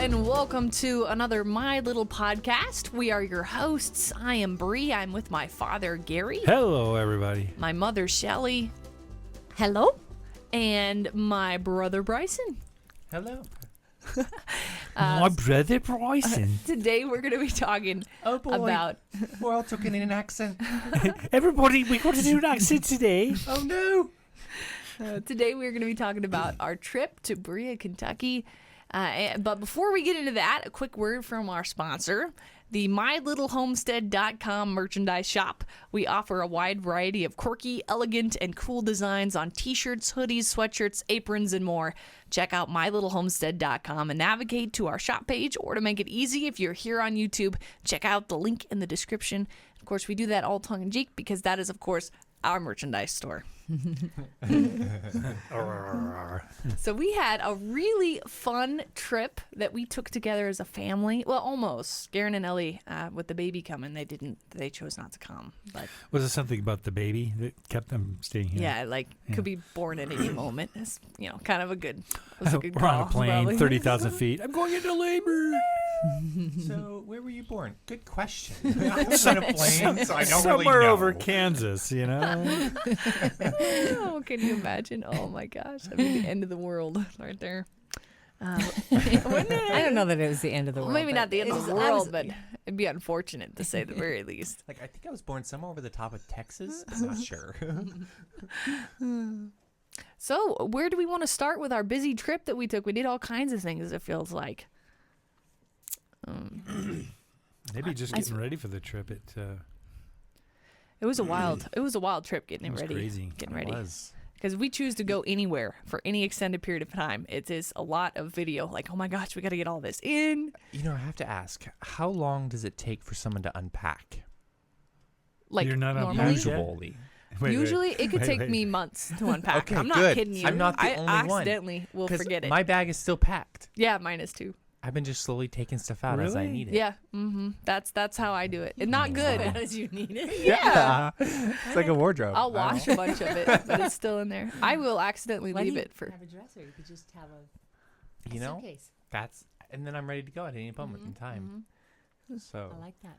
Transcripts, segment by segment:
and welcome to another My Little Podcast. We are your hosts. I am Bree. I'm with my father, Gary. Hello, everybody. My mother, Shelly. Hello. And my brother, Bryson. Hello. My brother Bryson. Today we're going to be talking about... We're all talking in an accent. Everybody, we got to do an accent today. Oh, no. Today we're going to be talking about our trip to Berea, Kentucky. But before we get into that, a quick word from our sponsor, the MyLittleHomestead.com merchandise shop. We offer a wide variety of quirky, elegant, and cool designs on t-shirts, hoodies, sweatshirts, aprons, and more. Check out MyLittleHomestead.com and navigate to our shop page, or to make it easy, if you're here on YouTube, check out the link in the description. Of course, we do that all tongue-in-cheek because that is, of course, our merchandise store. So we had a really fun trip that we took together as a family. Well, almost. Garen and Ellie, with the baby coming, they chose not to come. But Was it something about the baby that kept them staying here? yeah, could be born at any moment. It's, kind of a good. Was a good We're on a call, plane, probably. 30,000 feet. I'm going into labor. So, where were you born? Good question. I was on a plane, so I don't Somewhere really know. over Kansas, Oh, can you imagine? Oh my gosh, that'd be the end of the world right there. Wouldn't it? I don't know that it was the end of the Well, world. maybe but not the end of it the was- world, but it'd be unfortunate to say the very least. I think I was born somewhere over the top of Texas. I'm not sure. So, where do we want to start with our busy trip that we took? We did all kinds of things, it feels like. Maybe just getting ready for the trip. It was a wild trip getting was ready. crazy. Getting It ready. was. Because we choose to go anywhere for any extended period of time. It is a lot of video. Like, oh my gosh, we got to get all this in. I have to ask, how long does it take for someone to unpack? Like, You're not normally. unpacked yet? Usually. Usually, it could take me months to unpack. Okay, I'm not good. kidding you. I'm not the I only one. accidentally will 'Cause forget it. my bag is still packed. Yeah, mine is too. I've been just slowly taking stuff out as I Really? need it. Yeah, that's how I do it. And not good. As you need it. Yeah. It's like a wardrobe. I'll wash a bunch of it, but it's still in there. I will accidentally Why do leave you it for. have a dresser? You could just have a You know, suitcase. and then I'm ready to go at any moment in time. So I like that.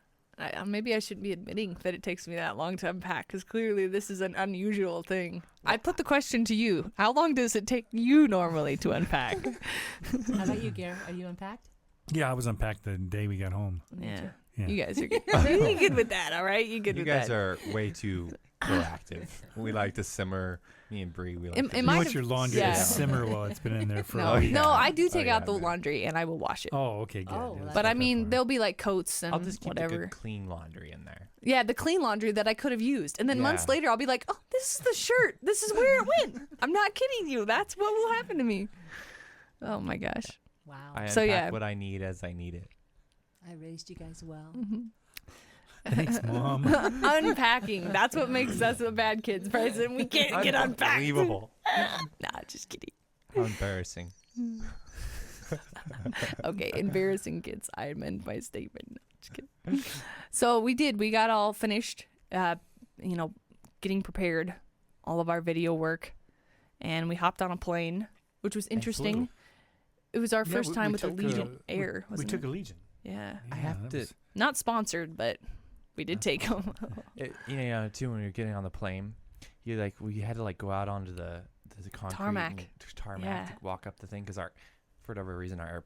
Maybe I shouldn't be admitting that it takes me that long to unpack, because clearly this is an unusual thing. I put the question to you. How long does it take you normally to unpack? How about you, Gare? Are you unpacked? Yeah, I was unpacked the day we got home. Yeah. Yeah. You guys are good. You're good with that, all right? You're good you with guys that. are way too proactive. We like to simmer. Me and Bree, we like Am- to am You I want the- your laundry yeah. to simmer while it's been in there for No, a week. no, I do take yeah, out the no. laundry and I will wash it. Oh, okay, good. Oh, Yeah, well, let's that's But I get that mean, for there'll be like coats and I'll just keep the whatever. good clean laundry in there. Yeah, the clean laundry that I could have used. And then months Yeah. later, I'll be like, oh, this is the shirt. This is where it went. I'm not kidding you. That's what will happen to me. Oh, my gosh. Wow. I So, unpack yeah. what I need as I need it. I raised you guys well. Thanks, Mom. Unpacking. That's what makes us the bad kids, Bryson. We can't get unpacked. Unbelievable. Nah, just kidding. How embarrassing. Okay, embarrassing kids. I amend my statement. No, just kidding. So we did. We got all finished, getting prepared, all of our video work, and we hopped on a plane, which was interesting. flew. It was our Yeah, first we- time we with took, Allegiant Air. We Wasn't took it? Allegiant. Yeah, I Yeah, have that to, was- not sponsored, but we did take them. too, when you're getting on the plane, we had to go out onto the concrete Tarmac. and tarmac Yeah. to walk up the thing because for whatever reason our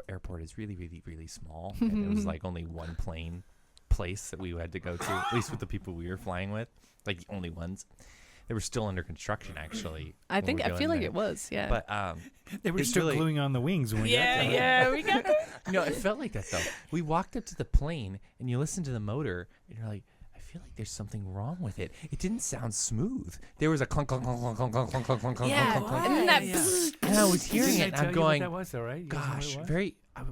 airport is really, really, really small, and it was only one plane place that we had to go to, at least with the people we were flying with, the only ones. They were still under construction, actually. I when think we I were feel going like there. it was. Yeah. But They were It's still really- gluing on the wings when we got yeah, there. yeah, we got there. no, it felt like that though. We walked up to the plane and you listen to the motor and you're like, I feel like there's something wrong with it. It didn't sound smooth. There was a clunk, clunk, clunk, clunk, clunk, clunk, clunk, clunk, clunk, clunk, Yeah, clunk, clunk. and then that. Yeah. bzzz, And I was hearing Didn't I it and tell I'm you what going, that was, though, right? You guys know what gosh, it was? very, I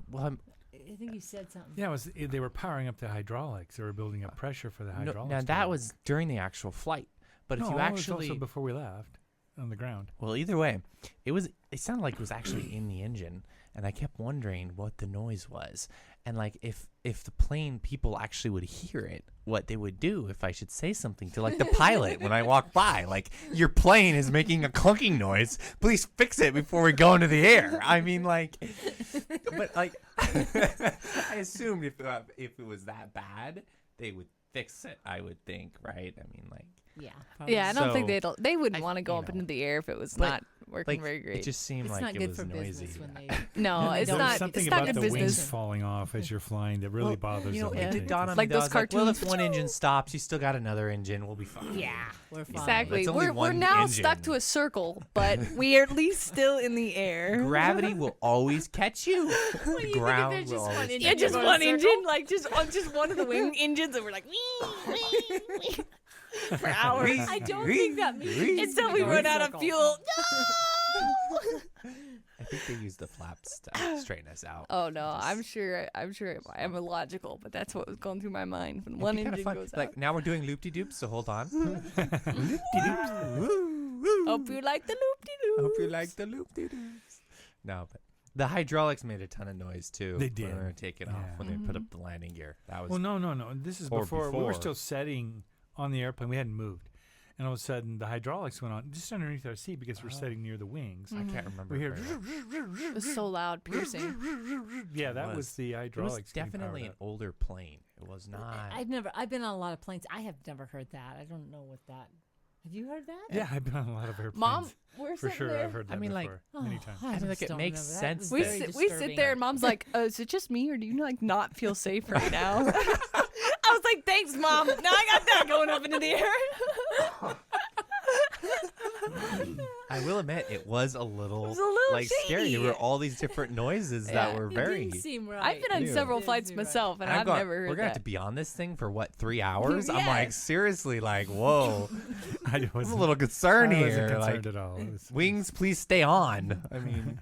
think you said something. Yeah, they were powering up the hydraulics. They were building up pressure for the no, hydraulics. now to that work. was during the actual flight. But if no, you it was actually, also before we left on the ground. well, either way, it sounded like it was actually in the engine. and I kept wondering what the noise was, and like if the plane people actually would hear it, what they would do if I should say something to like the pilot when I walk by, like, your plane is making a clunking noise, please fix it before we go into the air. I mean, like, but like, I assumed if it was that bad, they would fix it. I would think, right? I mean, like. Yeah. Yeah, I don't think So, they wouldn't I- want to go you up know. into the air if it was But, not working Like, very great. it just seemed It's like not it good was for noisy. business when they. no, when they it's don't- There was not. something It's not about good the business. wings falling off as you're flying that really bothers You know, them. it I did think. dawn on It's me. like though. I those was like, well, if cartoons. one engine stops, you still got another engine. We'll be fine. Yeah, we're fine. Exactly. It's only We're one now engine. stuck to a circle, but we are at least still in the air. Gravity will always catch you. do The you think if ground there's will just one always engine? Yeah, You're just going one circle? engine, like just one of the wing engines, and we're like wee, for hours. I don't think that means Until we go in run out of circle. fuel. No! I think they use the flaps to straighten us out. Oh no, I'm sure I'm illogical, but that's what was going through my mind when It'd one be kinda engine fun. goes Like, out. now we're doing loop-de-doops, so hold on. Hope you like the loop-de-loo. Hope you like the loop-de-doops. No, but the hydraulics made a ton of noise too. They when did. we were taking off Yeah. when they put up the landing gear. That was Well, no. This is Or before we were before. still setting on the airplane. We hadn't moved, and all of a sudden the hydraulics went on just underneath our seat because we're Oh. sitting near the wings. I can't remember. We hear, very well. It was so loud, piercing. yeah, that was. was the It was hydraulics. getting definitely powered an up. older plane. It was not. I've been on a lot of planes. I have never heard that. I don't know what that. Have you heard that? Yeah, I've been on a lot of airplanes. Mom, we're for sure. sure, There. I've heard that I mean, like, before many times. I I feel like just it don't makes remember. That sense was We very sit, we sit disturbing. there and Mom's like, is it just me or do you like not feel safe right now? I was like, thanks, Mom. Now I got that going up into the air. I will admit, it was a little, was a little like scary. There shady. were all these different noises Yeah. that were It very. didn't seem right. I've been on Ew. several Didn't flights seem right. myself, and And I've gone, never heard we're gonna have that. to be on this thing for what, 3 hours? I'm Yeah. like, seriously, like, whoa. I I'm wasn't, a little concerned I wasn't here. concerned Like, at all. It was- wings, please stay on. I mean,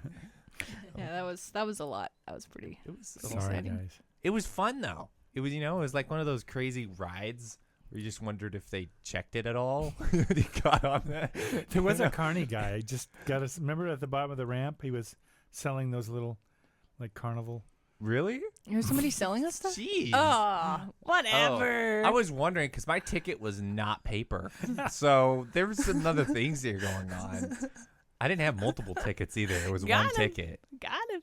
Yeah, that was a lot. That was pretty. it was. Sorry, exciting. guys. It was fun though. It was, it was like one of those crazy rides where you just wondered if they checked it at all. They got on that. There was a carny guy. I just got us. Remember at the bottom of the ramp, he was selling those little, like carnival. Really? There's somebody selling us stuff? Jeez. Oh, whatever. I was wondering because my ticket was not paper, so there was some other things here going on. I didn't have multiple tickets either. It was Got one him. ticket. Got him.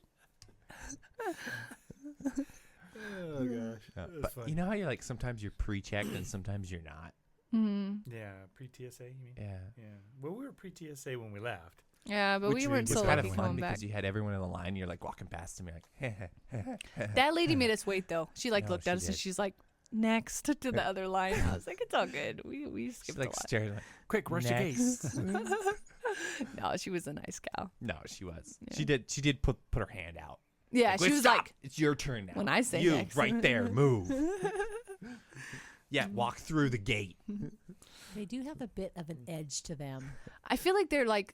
Oh gosh. But you know how you're like sometimes you're pre-checked and sometimes you're not. Mm-hmm. Yeah, pre-TSA. You mean? Yeah. Yeah. Well, we were pre-TSA when we left. Yeah, but Which we we weren't just so It's kind lucky of fun coming because back. you had everyone in the line. You're like walking past them. You're like, That lady made us wait though. She like No, looked she at us and did. she's like, next to the other line. I was like, it's all good. We she's skipped like a lot. staring. Like, Quick, rush the gate. next. No, she was a nice gal. No, she was. Yeah. She did put her hand out. Yeah, Like, she "Wait, was stop. like, it's your turn now. when I say you next." right there, move. Yeah, walk through the gate. They do have a bit of an edge to them. I feel like they're like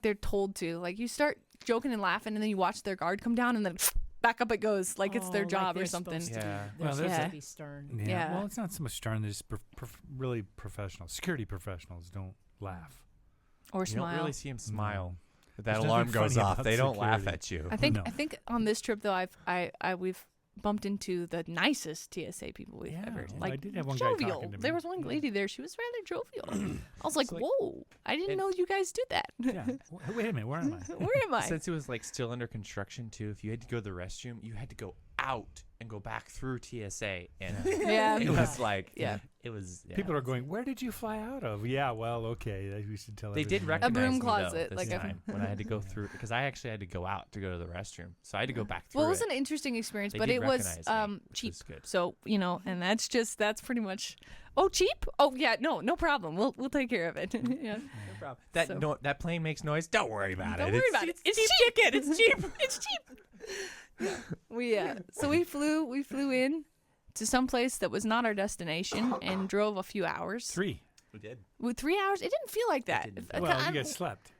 they're told to. Like you start joking and laughing, and then you watch their guard come down, and then back up it goes, like it's their Oh, job they're or something. supposed to be- Yeah. They're Well, supposed there's to a- be stern. Yeah. Yeah. Well, it's not so much stern. They're just really professional. Security professionals don't laugh. Or You smile. don't really see him smile. If that There's alarm nothing goes funny off, about they don't laugh security. at you. No. I think on this trip though, we've bumped into the nicest TSA people we've Yeah, ever. well, Like I did have one guy jovial. talking to me. There was one lady there. She was rather jovial. I was like, It's like- whoa! I didn't and- know you guys do that. Yeah. Wait a minute. Where am I? Where am I? Since it was like still under construction too, if you had to go to the restroom, you had to go out and go back through TSA, and Yeah. it was like, Yeah. it was. Yeah. People are going, where did you fly out of? Yeah, well, okay. We should tell They did everyone. recognize broom me, closet, though, like this a- time when I had to go through because I actually had to go out to go to the restroom, so I had to go back through. Well, it was it. an interesting experience, They but did it was recognize me, which cheap. was good. So and that's pretty much. Oh, cheap? Oh yeah, no problem. We'll take care of it. Yeah. No problem. That So- that plane makes noise. Don't worry about Don't it. worry It's- about it. It's cheap, kid. It's cheap. It's cheap. So we flew in to some place that was not our destination and drove a few hours. 3. We did. With 3 hours, it didn't feel like that. didn't I- Well, I'm- you guys slept.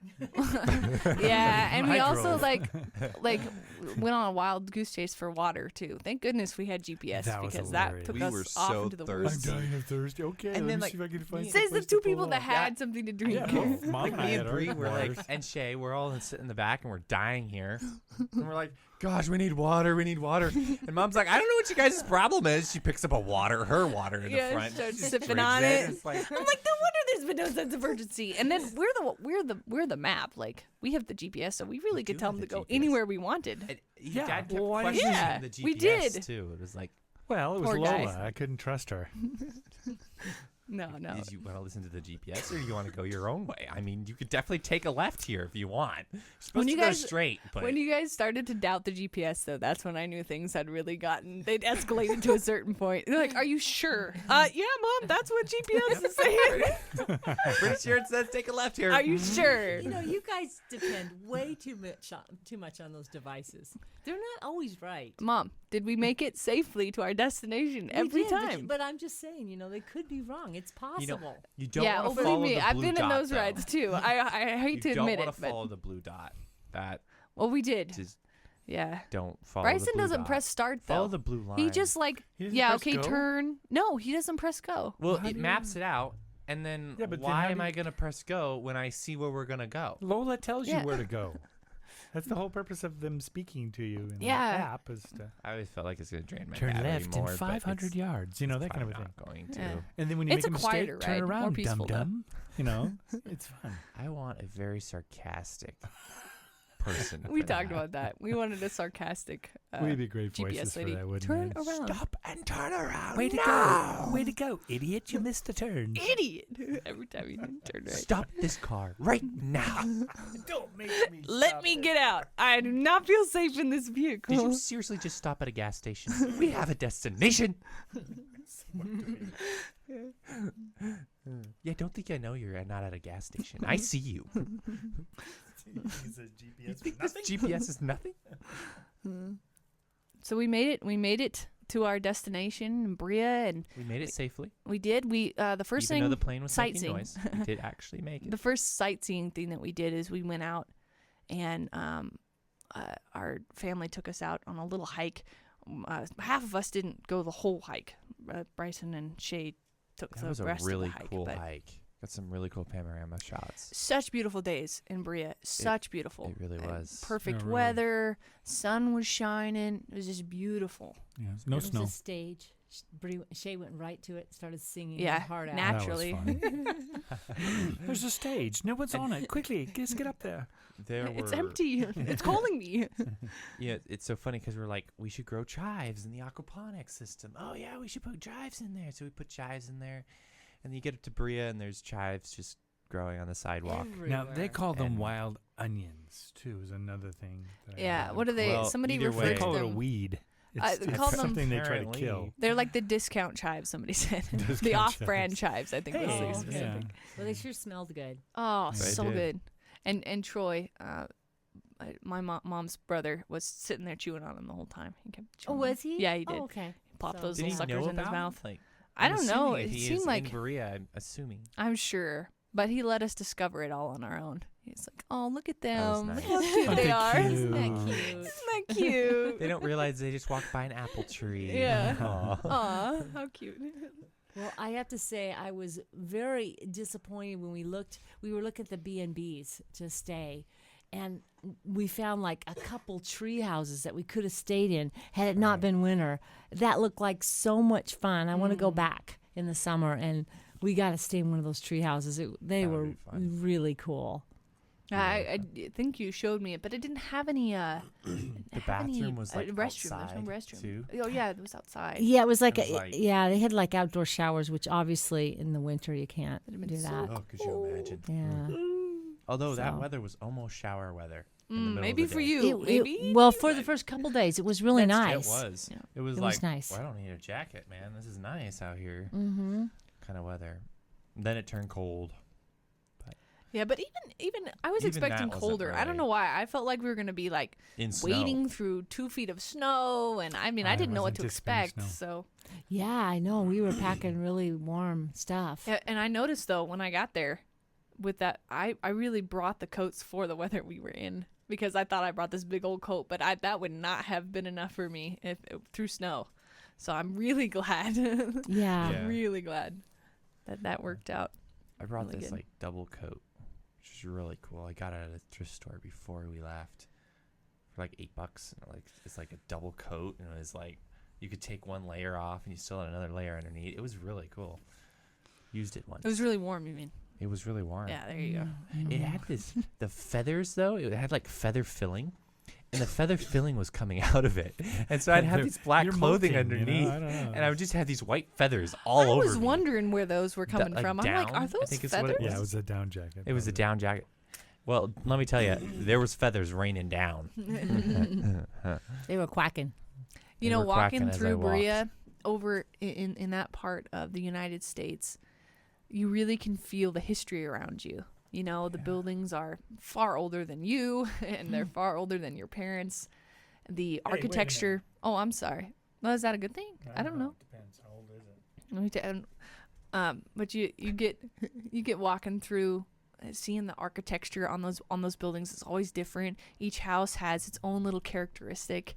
yeah, and we I also drove. like went on a wild goose chase for water too. Thank goodness we had GPS That was because that hilarious. took We us were off so into the I'm woods. thirsty. dying of thirst. Okay, And let then, me like, see if I can find some Says the place two to pull people that up. had something to drink. Yeah, well, Mom Like and I me had and our Bree were like, waters. and Shay, we're all sitting in the back and we're dying here. And we're like, gosh, we need water, we need water. And Mom's like, I don't know what you guys' problem is. She picks up her water in Yeah, the front. starts She sipping drinks on it. It's like, I'm like, no wonder there's been no sense of urgency. And then we're the map. Like we have the GPS, so we really We could do tell have them to the go GPS. anywhere we wanted. and Yeah, Dad kept well, why didn't questioning you- the GPS we did. too. It was like, Well, it was Poor guy. Lola. I couldn't trust her. No. did you want to listen to the GPS or do you want to go your own way? I mean, you could definitely take a left here if you want. You're supposed you to go guys- straight, but When you guys started to doubt the GPS, though, that's when I knew things had really they'd escalated to a certain point. They're like, "Are you sure?" Yeah, Mom, that's what GPS is saying. pretty sure it says take a left here. Are you sure? You know, you guys depend way too much on those devices. They're not always right. Mom, did we make it safely to our destination We every did, time? but I'm just saying, you know, they could be wrong. It's You know, possible. you don't yeah, want to believe follow me, the I've blue been in dot, those though. rides too. I hate to You don't admit want it, to but follow the blue dot. That well, we did. just Yeah. don't follow. Bryson the blue doesn't dot. press start though. Follow the blue line. He just like He doesn't yeah, press okay, go? turn. No, he doesn't press go. well, How it do you- maps it out, and then Yeah, but then why how am do I you- gonna press go when I see where we're gonna go? Lola tells Yeah. you where to go. That's the whole purpose of them speaking to you in Yeah. the app is to I always felt like it's gonna drain my turn battery left more, in but 500 it's yards. You know, that kind of a probably thing. not going to. Yeah. And then when you It's make a a mistake, quieter turn ride, more around, peaceful, though. dum-dum. You know, it's fun. I want a very sarcastic person. We for talked that. about that. We wanted a sarcastic We'd be great voices GPS for lady. that, wouldn't Turn we? around. Stop and turn around. Way to go. Way to go, idiot. You missed the turn. Idiot. Every time you turn right. Stop this car right now. Don't make me Let me get out. I do not feel safe in this vehicle. Did you seriously just stop at a gas station? We have a destination. Yeah, don't think I know you're not at a gas station. I see you. Think this GPS is nothing? So we made it. We made it to our destination in Berea, and We made it safely. we did. We the first Even though thing the plane was making sightseeing. noise, we did actually make it. the first sightseeing thing that we did is we went out, and our family took us out on a little hike. Half of us didn't go the whole hike. Bryson and Shay took That the was a rest really of the hike. cool but hike. Got some really cool panorama shots. such beautiful days in Berea. Such beautiful. It really was. Perfect Yeah, really. weather. Sun was shining. It was just beautiful. Yeah, no It was snow. a stage. Shay went right to it, started singing Yeah, her heart out. nat- That was Naturally. fun. There's a stage. No one's on it. Quickly, just get up there. There It's were, empty. It's calling me. Yeah, it's so funny because we're like, we should grow chives in the aquaponics system. Oh yeah, we should put chives in there. So we put chives in there, and then you get up to Berea and there's chives just growing on the sidewalk. Now they Everywhere. call them And- wild onions too. Is another thing. That I Yeah. heard. What are they? Well, Somebody either referred way- They to call it a them. weed. They It's call them- something they try to Apparently. kill. They're like the discount chives. Somebody said the Discount off-brand chives. I think was Hey, the Oh, specific. yeah. Well, they sure smelled good. Oh, They so did. good. And Troy, my mom's brother, was sitting there chewing on them the whole time. He kept Oh, chewing was them. he? Yeah, he did. Oh, okay. He popped So- those Did little he suckers know in his about mouth. Like, I I'm don't know. assuming It if he seemed is like in Berea. I'm assuming. I'm sure, but he let us discover it all on our own. He's like, "Oh, look at That was them! nice. Look how cute Aren't they they are! cute? Isn't that Aw. cute? Isn't that cute?" They don't realize they just walked by an apple tree. Yeah. Aw. Aw, how cute! Well, I have to say, I was very disappointed when we were looking at the B&Bs to stay, and we found like a couple tree houses that we could have stayed in had it not been winter. That looked like so much fun. I want to go back in the summer, and we got to stay in one of those tree houses. They That would were be fun. really cool. I think you showed me it, but it didn't have any. The bathroom was like restroom. There's no outside, restroom. too. Oh yeah, it was outside. Yeah, it was like, It was like- yeah, they had like outdoor showers, which obviously in the winter you can't That'd have been do so that. Oh, could you imagine? Yeah. Although that So- weather was almost shower weather. In the middle of Maybe the for day. you. Maybe. well, for the first couple days, it was really nice. It was. Yeah. It was It like, was nice. well, I don't need a jacket, man. This is nice out here. Mm-hmm. Kind of weather. Then it turned cold. Yeah, but even I was Even expecting that wasn't colder. I don't really- know why. I felt like we were gonna be like In snow. wading through 2 feet of snow, and I mean I I didn't know what wasn't to anticipating expect. snow. So Yeah, I know. We were packing really warm stuff. yeah, and I noticed though when I got there, with that I really brought the coats for the weather we were in because I thought I brought this big old coat, but that would not have been enough for me if through snow. So I'm really glad. Yeah. Yeah. Really glad that worked out. I brought Really this good. like double coat, which is really cool. I got it at a thrift store before we left for like $8. And like it's like a double coat, and it was like you could take one layer off, and you still had another layer underneath. It was really cool. Used it once. It was really warm. You mean? It was really warm. Yeah. There you go. It had the feathers though. It had like feather filling, and the feather filling was coming out of it. And so I'd have these black You're clothing molting, you know? underneath, I don't know. and I would just have these white feathers all I over was me. wondering where those were coming like from. I'm like, down, are I those think is what feathers? it Yeah, it was a down jacket. It was a probably. down jacket. Well, let me tell you, there was feathers raining down. They were quacking. You They know, were quacking walking as I through walked. Berea over in that part of the United States, you really can feel the history around you. You know, the buildings are far older than you, and they're far older than your parents. The wait a architecture. Oh, I'm sorry. Well, is that a good thing? I don't know. Depends. How old is it? Let me tell but you get walking through, seeing the architecture on those buildings. It's always different. Each house has its own little characteristic,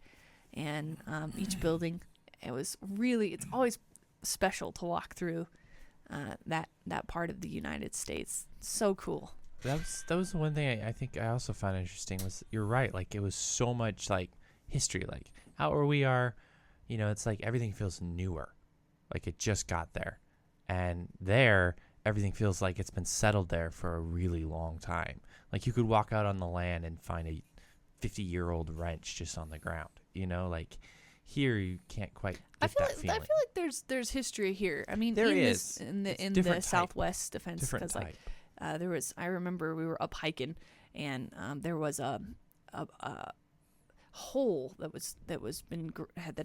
and each building. It's always special to walk through that part of the United States. So cool. That was the one thing I think I also found interesting was you're right. Like it was so much like history. Like out where we are, you know, it's like everything feels newer. Like it just got there. And there, everything feels like it's been settled there for a really long time. Like you could walk out on the land and find a 50-year-old wrench just on the ground. You know, like here you can't quite get that feeling. I feel like there's history here. I mean, There in is. in the Different type. Southwest defense, Different because type. like there was. I remember we were up hiking, and there was a hole that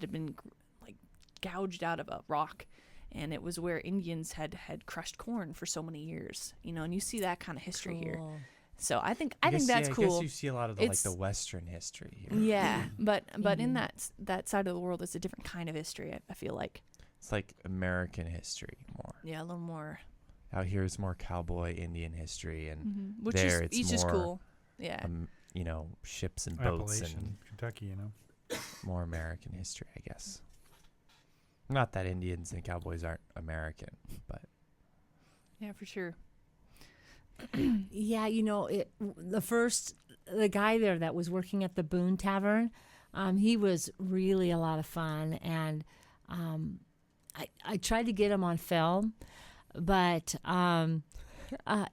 had been like gouged out of a rock, and it was where Indians had crushed corn for so many years. You know, and you see that kind of history here. Cool. So I think I guess, that's I cool. guess you see a lot of the, like It's- the Western history here. Yeah, but in that side of the world, it's a different kind of history. I feel like. It's like American history more. Yeah, a little more. Out here is more cowboy Indian history, and Which there is it's each is more, cool. Yeah. you know, ships and boats Appalachian, Kentucky, you know. more American history, I guess. Not that Indians and cowboys aren't American, but Yeah, for sure. Yeah, you know, the guy there that was working at the Boone Tavern, he was really a lot of fun, and I tried to get him on film, but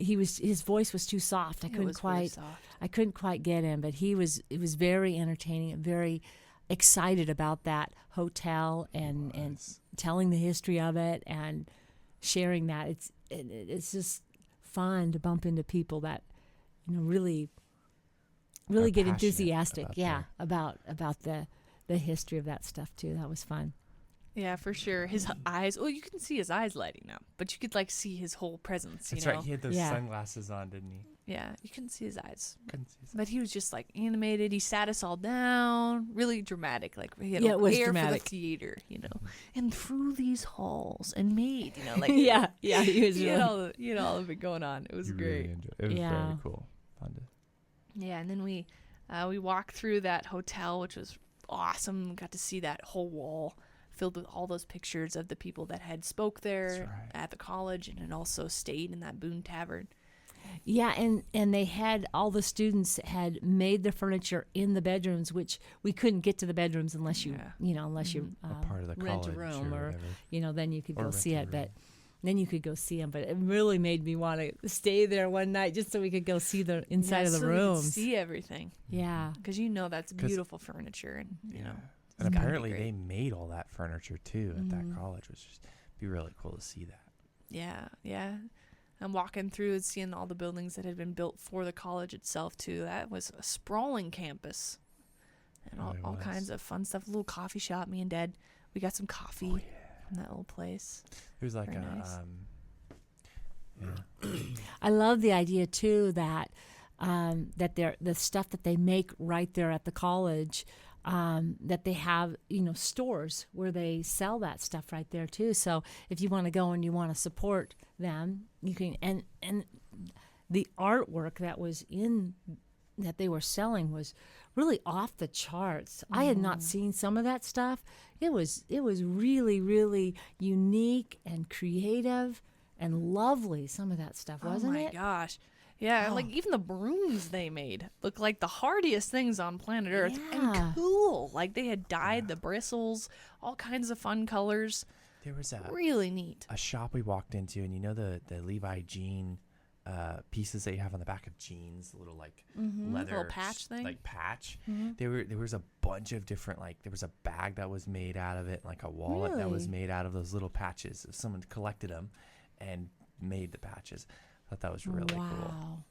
his voice was too soft. I couldn't quite get him, but it was very entertaining and very excited about that hotel and telling the history of it and sharing that. It's just fun to bump into people that, you know, really Are get passionate enthusiastic. about About the history of that stuff too. That was fun. Yeah, for sure. His eyes. Well, you can see his eyes lighting up, but you could like see his whole presence. that's you know? right. He had those Yeah. sunglasses on, didn't he? Yeah, you couldn't see his eyes, Couldn't see his- but he was just like animated. He sat us all down, really dramatic. Like he had Yeah, a it was air dramatic. for the theater, you know. And through these halls and made, you know, like yeah, he was you really. had all of it going on. It was You great. really enjoyed it. It was Yeah. very cool. Fun to Yeah, and then we walked through that hotel, which was awesome. Got to see that whole wall filled with all those pictures of the people that had spoke there right. at the college and had also stayed in that Boone Tavern. Yeah, and they had all the students had made the furniture in the bedrooms, which we couldn't get to the bedrooms unless you a part of the rent college a room or or whatever. then you could Or go rent see a it. But room. then you could go see them. But it really made me want to stay there one night just so we could go see the inside of the so we could rooms. see everything Yeah. because that's beautiful furniture, and you know. And gotta be apparently great. they made all that furniture too at Mm-hmm. that college, which would be really cool to see that. Yeah. I'm walking through and seeing all the buildings that had been built for the college itself too. That was a sprawling campus, and Really all was. kinds of fun stuff. A little coffee shop. Me and Dad, we got some coffee from that little place. There's like Very a nice. I love the idea too that the stuff that they make right there at the college, that they have stores where they sell that stuff right there too. So if you want to go and you want to support them, you can. And the artwork that they were selling was really off the charts. I had not seen some of that stuff. It was really, really unique and creative and lovely. Some of that stuff, wasn't it? Oh my gosh. Yeah, like even the brooms they made look like the hardiest things on planet Earth, and cool. Like they had dyed the bristles, all kinds of fun colors. There was really neat. a shop we walked into, and the Levi jean pieces that you have on the back of jeans, the little like leather little patch thing, like patch. There was a bunch of different, like there was a bag that was made out of it, like a wallet that was made out of those little patches. Someone collected them and made the patches. I thought that was really cool.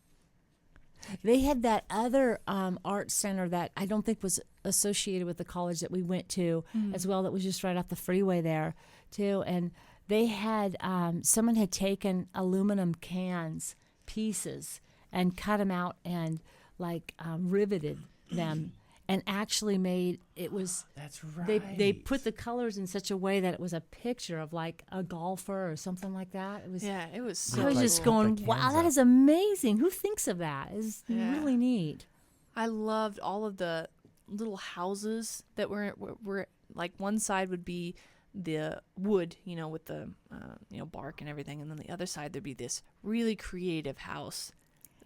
They had that other art center that I don't think was associated with the college that we went to as well, that was just right off the freeway there too. And they had someone had taken aluminum cans pieces and cut them out and like riveted them and actually made that's right. They put the colors in such a way that it was a picture of like a golfer or something like that. It was so I was cool. just going, wow, that is amazing. Who thinks of that? It's really neat. I loved all of the little houses that were like one side would be the wood, with the bark and everything, and then the other side there'd be this really creative house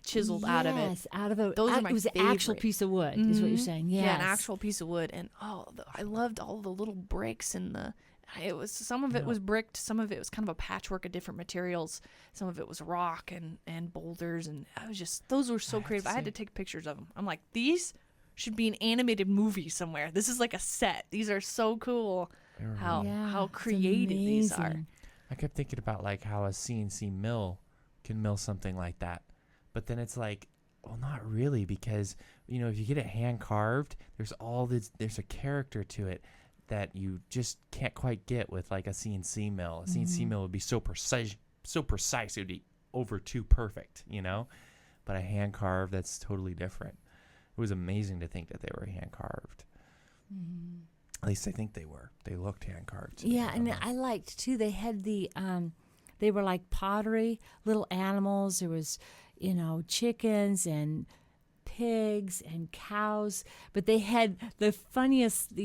chiseled out of it. Those are my favorite. It was an actual piece of wood, is what you're saying. Yes. Yeah, an actual piece of wood, and I loved all the little bricks and some of it was bricked, some of it was kind of a patchwork of different materials, some of it was rock and boulders, and those were so creative. I had to take pictures of them. I'm like, these should be an animated movie somewhere. This is like a set. These are so cool. How creative these are. I kept thinking about like how a CNC mill can mill something like that, but then it's like, well, not really, because if you get it hand carved, there's a character to it that you just can't quite get with like a CNC mill. A CNC mill would be so precise, it would be over too perfect, But a hand carved, that's totally different. It was amazing to think that they were hand carved. At least I think they were. They looked hand carved. Yeah, and I liked too. They had they were like pottery, little animals. There was, chickens and pigs and cows, but they had the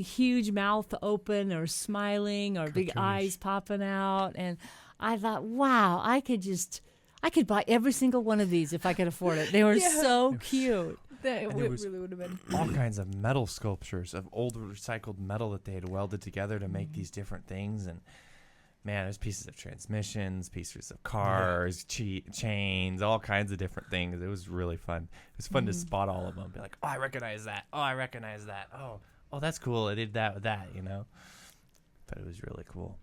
huge mouth open or smiling or big eyes popping out. And I thought, wow, I could buy every single one of these if I could afford it. They were so cute. It really would have been all kinds of metal sculptures of old recycled metal that they had welded together to make these different things. And man, there's pieces of transmissions, pieces of cars, chains, all kinds of different things. It was really fun. It was fun to spot all of them. Be like, oh, I recognize that. Oh, I recognize that. Oh, that's cool. I did that with that, But it was really cool.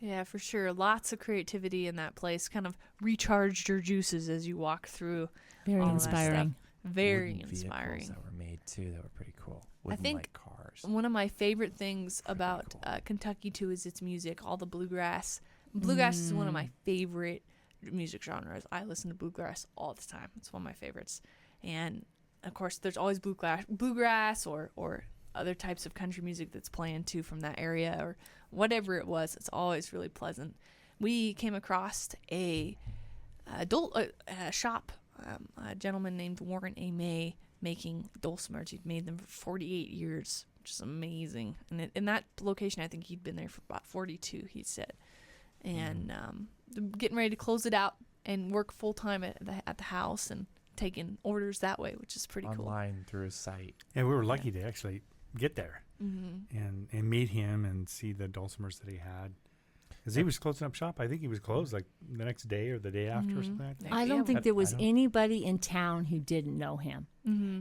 Yeah, for sure. Lots of creativity in that place. Kind of recharged your juices as you walk through. Very inspiring. Very wooden inspiring. Vehicles that were made too, that were pretty cool. I think cars. One of my favorite things about Kentucky too is its music. All the bluegrass. Bluegrass is one of my favorite music genres. I listen to bluegrass all the time. It's one of my favorites. And of course, there's always bluegrass or other types of country music that's playing too from that area or whatever it was. It's always really pleasant. We came across a shop. A gentleman named Warren A. May making dulcimers. He'd made them for 48 years, which is amazing. And in that location, I think he'd been there for about 42, he said. And getting ready to close it out and work full-time at the house and taking orders that way, which is pretty cool. Online through his site. Yeah, we were lucky to actually get there and meet him and see the dulcimers that he had. Because he was closing up shop. I think he was closed like the next day or the day after or something like that. I don't think there was anybody in town who didn't know him.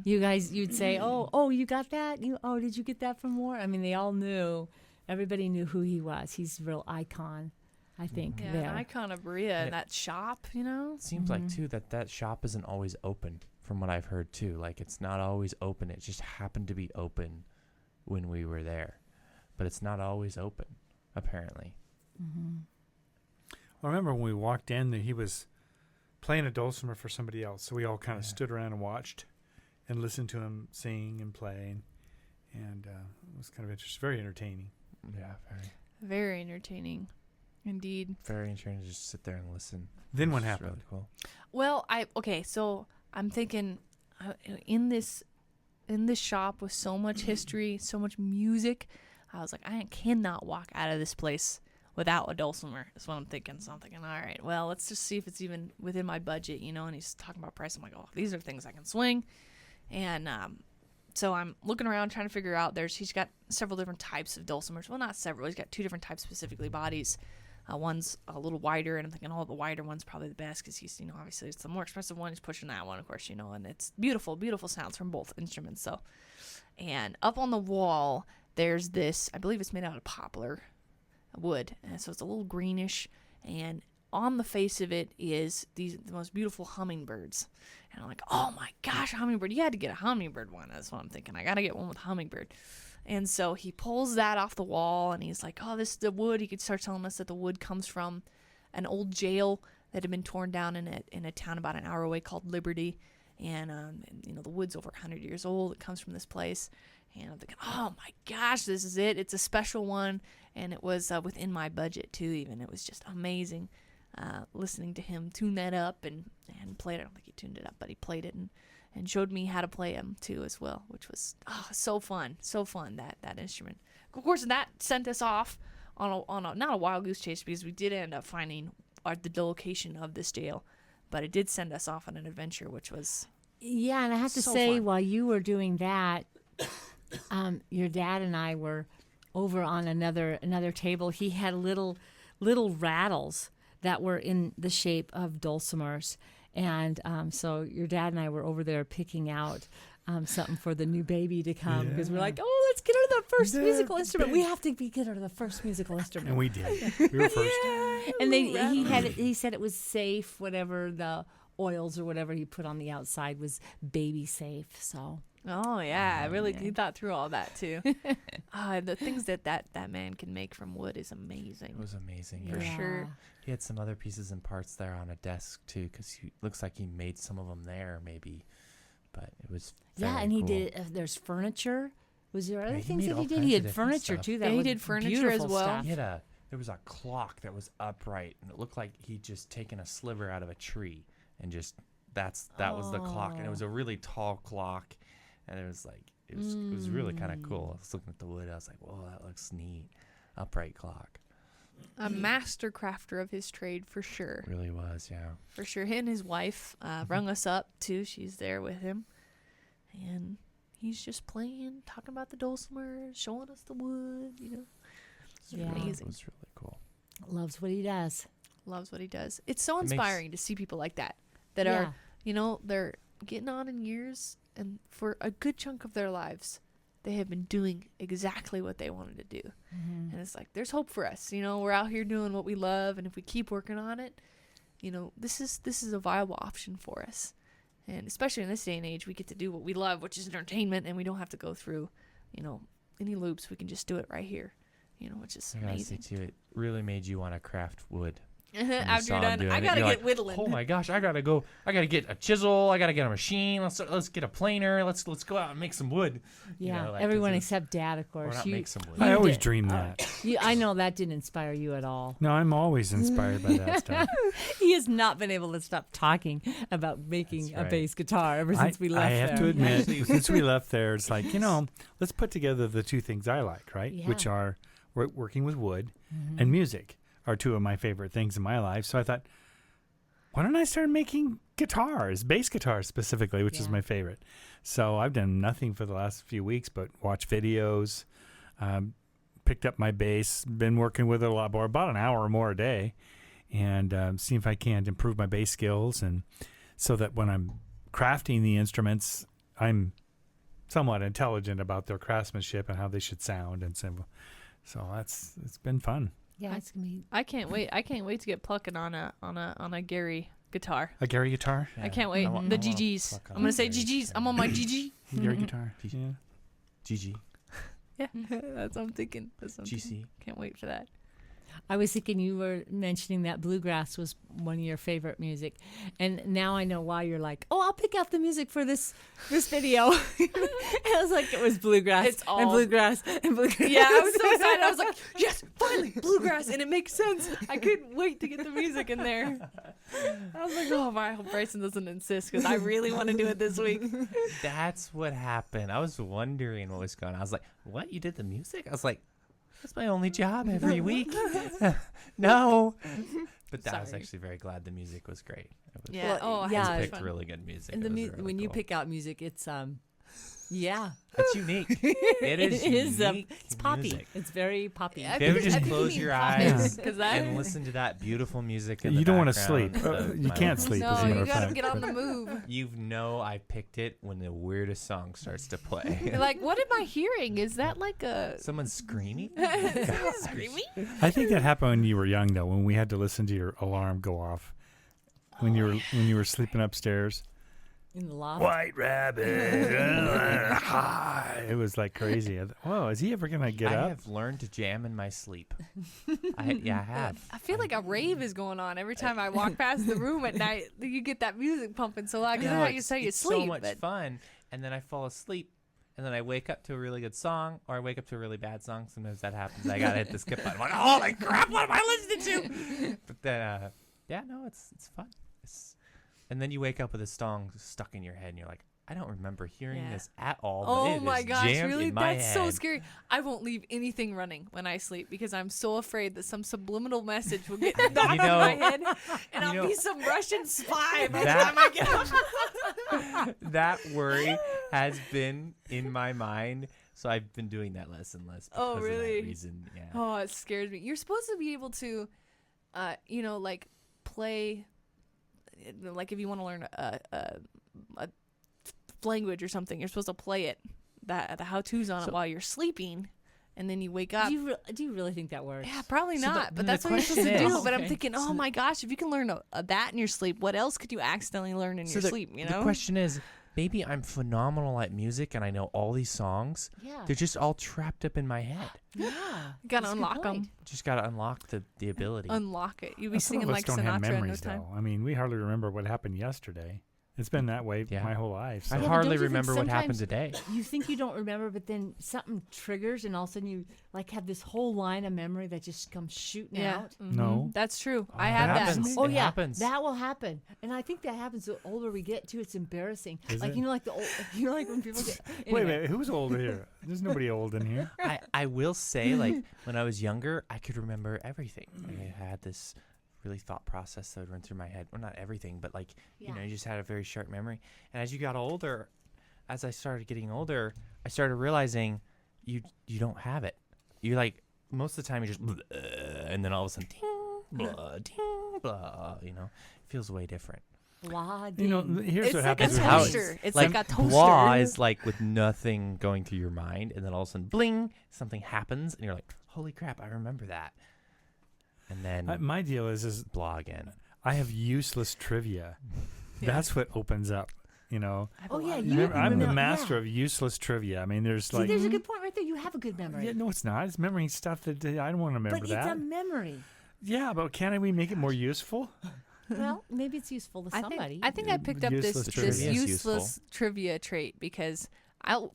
You guys, you'd say, oh, you got that? Did you get that from Warren? I mean, they all knew. Everybody knew who he was. He's a real icon, I think. Yeah, an icon of Berea and that shop, It seems like, too, that shop isn't always open, from what I've heard, too. Like, it's not always open. It just happened to be open when we were there. But it's not always open, apparently. I remember when we walked in that he was playing a dulcimer for somebody else. So we all kind of Yeah. stood around and watched and listened to him sing and play. And it was kind of interesting. Very entertaining. Yeah, very, Very entertaining, indeed. very interesting to just sit there and listen. Then what It's happened? Really cool. Well, so I'm thinking in this shop with so much history, so much music, I was like, I cannot walk out of this place without a dulcimer. Is what I'm thinking. So I'm thinking, all right, well, let's just see if it's even within my budget, you know. And he's talking about price. I'm like, oh, these are things I can swing. And so I'm looking around trying to figure out. He's got several different types of dulcimers. Well, not several. He's got 2 different types specifically bodies. One's a little wider, and I'm thinking, oh, the wider one's probably the best because he's, you know, obviously it's the more expensive one. He's pushing that one, of course, you know, and it's beautiful, beautiful sounds from both instruments. So, and up on the wall, there's this, I believe it's made out of poplar wood, and so it's a little greenish, and on the face of it is the most beautiful hummingbirds. And I'm like, oh my gosh, a hummingbird. You had to get a hummingbird one. That's what I'm thinking. I got to get one with hummingbird. And so he pulls that off the wall, and he's like, oh, this is the wood. He could start telling us that the wood comes from an old jail that had been torn down in a town about an hour away called Blvd. And you know, the wood's over 100 years old. It comes from this place. And I'm thinking, oh my gosh, this is it. It's a special one. And it was within my budget too, even. It was just amazing listening to him tune that up and play it. I don't think he tuned it up, but he played it and showed me how to play him too as well, which was so fun, that instrument. Of course, that sent us off on a not a wild goose chase, because we did end up finding the location of this jail, but it did send us off on an adventure, which was Yeah, and I have to so say, fun. while you were doing that, your dad and I were over on another table. He had little rattles that were in the shape of dulcimers, and so your dad and I were over there picking out something for the new baby to come, because we're like, oh, let's get her the first musical instrument. We have to get her the first musical instrument. And we did. We were first. And he said it was safe, whatever the oils or whatever he put on the outside was baby safe. So oh yeah, really he thought through all that too. The things that man can make from wood is amazing. It was amazing. For Yeah. sure. He had some other pieces and parts there on a desk too, because he looks like he made some of them there, maybe. But it was yeah, very and he cool. did. There's furniture. Was there other he things made that all he did? kinds He of had different furniture stuff. too. That Yeah, he was did furniture as beautiful well. stuff. He had there was a clock that was upright, and it looked like he'd just taken a sliver out of a tree and just that was the clock, and it was a really tall clock, and it was really kind of cool. I was looking at the wood, I was like, whoa, that looks neat. Upright clock. A master crafter of his trade for sure. It really was, yeah. For sure. He and his wife rung us up too. She's there with him. And he's just playing, talking about the dulcimer, showing us the wood, you know. It's Yeah. It amazing. was really cool. Loves what he does. Loves what he does. It's so It makes- inspiring to see people like that Yeah. are, you know, they're getting on in years, and for a good chunk of their lives, they have been doing exactly what they wanted to do. Mm-hmm. And it's like, there's hope for us. You know, we're out here doing what we love, and if we keep working on it, you know, this is a viable option for us. And especially in this day and age, we get to do what we love, which is entertainment, and we don't have to go through, you know, any loops. We can just do it right here, you know, which is I gotta say amazing. too, it really made you want to craft wood. When you After saw you're him done, doing I it, gotta you're get like, whittling. Oh my gosh, I gotta get a chisel. I gotta get a machine. Let's get a planer. Let's go out and make some wood. You Yeah, know, like, everyone this is- except Dad, of Or course. not You- make some wood. I You always did. dreamed that. I know that didn't inspire you at all. No, I'm always inspired by that stuff. He has not been able to stop talking about making That's a right. bass guitar ever since we left I have there. to admit, since we left there, it's like, you know, let's put together the two things I like, right? Yeah. Which are working with wood Mm-hmm. and music are two of my favorite things in my life. So I thought, why don't I start making guitars, bass guitars specifically, which is Yeah. my favorite. So I've done nothing for the last few weeks but watch videos, picked up my bass, been working with it a lot more, about an hour or more a day, and see if I can improve my bass skills, and so that when I'm crafting the instruments, I'm somewhat intelligent about their craftsmanship and how they should sound, and so it's been fun. Yeah, it's gonna be. I can't wait. I can't wait to get plucking on a Gary guitar. A Gary guitar, I can't wait. I wa- The I wanna GGs. pluck on I'm gonna a say Gary GGs. guitar. I'm on my GG. Gary guitar. G- Yeah. GG, Yeah, that's what I'm thinking. That's what I'm thinking. GC. Can't wait for that. I was thinking you were mentioning that bluegrass was one of your favorite music, and now I know why you're like, oh, I'll pick out the music for this video. I was like, it was bluegrass It's all- and bluegrass and bluegrass. Yeah, I was so excited. I was like, yes, finally, bluegrass, and it makes sense. I couldn't wait to get the music in there. I was like, oh, I hope Bryson doesn't insist because I really want to do it this week. That's what happened. I was wondering what was going on. I was like, what? You did the music? I was like, that's my only job every week. No. But I was Sorry. actually very glad the music was great. It was, Yeah. Well, Oh, yeah, yeah. you picked really good music. And It was really when you cool. pick out music, it's yeah, It's unique. It is unique it's poppy. music. It's very poppy. I If you ever think- just I think close you your need eyes poppers, 'cause that- and listen to that beautiful music in the You don't want to background sleep. of You My can't Little sleep, No, as a matter you of gotta fact. get on the move. You know I picked it when the weirdest song starts to play. You're like, what am I hearing? Is that like a Someone screaming? screaming? I think that happened when you were young, though, when we had to listen to your alarm go off when you were sleeping upstairs. In the loft. White rabbit. It was like crazy. Whoa, is he ever gonna get I up? have learned to jam in my sleep. I have. I feel like a rave is going on every time I walk past the room at night. You get that music pumping so loud. Because No, how you say you it's sleep. so much but fun, and then I fall asleep, and then I wake up to a really good song, or I wake up to a really bad song. Sometimes that happens. I gotta hit the skip button. I'm like, holy crap! What am I listening to? But then, yeah, no, it's fun. And then you wake up with a song stuck in your head, and you're like, I don't remember hearing Yeah. this at all. But oh it my is gosh, jammed really? in my That's so head. scary. I won't leave anything running when I sleep because I'm so afraid that some subliminal message will get knocked in my head, and I'll be some Russian spy by the That- time I get up. That worry has been in my mind, so I've been doing that less and less. Oh, because of that really? reason, yeah. Oh, it scares me. You're supposed to be able to, like play, like if you want to learn a language or something, you're supposed to play it, the how-tos on it while you're sleeping, and then you wake up. Do you really think that works? Yeah, probably So not, the- but the that's what you're supposed to question do. is- But I'm Okay. thinking, oh my gosh, if you can learn that in your sleep, what else could you accidentally learn in your the, sleep, you the know? question is, maybe I'm phenomenal at music and I know all these songs. Yeah. They're just all trapped up in my head. Yeah. Gotta That's a good unlock them. point. Just gotta unlock the ability. Unlock it. You'll be Some of singing us like don't have Sinatra in no memories, time. though. I mean, we hardly remember what happened yesterday. It's been that way Yeah. my whole life. I So. but hardly don't you think remember what happened sometimes today. You think you don't remember, but then something triggers, and all of a sudden you like have this whole line of memory that just comes shooting out. No. That's true. I It have that. happens. Oh It yeah, happens. that will happen, and I think that happens the older we get too. It's embarrassing. Is like it? you know, like the old, like when people get. Wait a Anyway. minute, who's old here? There's nobody old in here. I will say, like, when I was younger, I could remember everything. I had this really thought process that would run through my head. Well, not everything, but like, you know, you just had a very sharp memory. And as you got older, as I started getting older, I started realizing you don't have it. You like, most of the time you just, and then all of a sudden, ding, blah, you know, it feels way different. Blah, You know, ding. here's It's what like a happens. how toaster. It's like like a toaster. blah is like with nothing going through your mind, and then all of a sudden, bling, something happens, and you're like, holy crap, I remember that. And then My deal is blah again. I have useless trivia. That's what opens up. You know, Oh yeah, you Remember, I'm the remember- master yeah. of useless trivia. I mean, there's See, like, there's a good point right there. You have a good memory. yeah, no, it's not. It's memory stuff that I don't want to remember but that. it's a memory. Yeah, but can't we make it more useful? Well, maybe it's useful to somebody. I think I picked up this Useless this trivia. Is useless useful. trivia trait because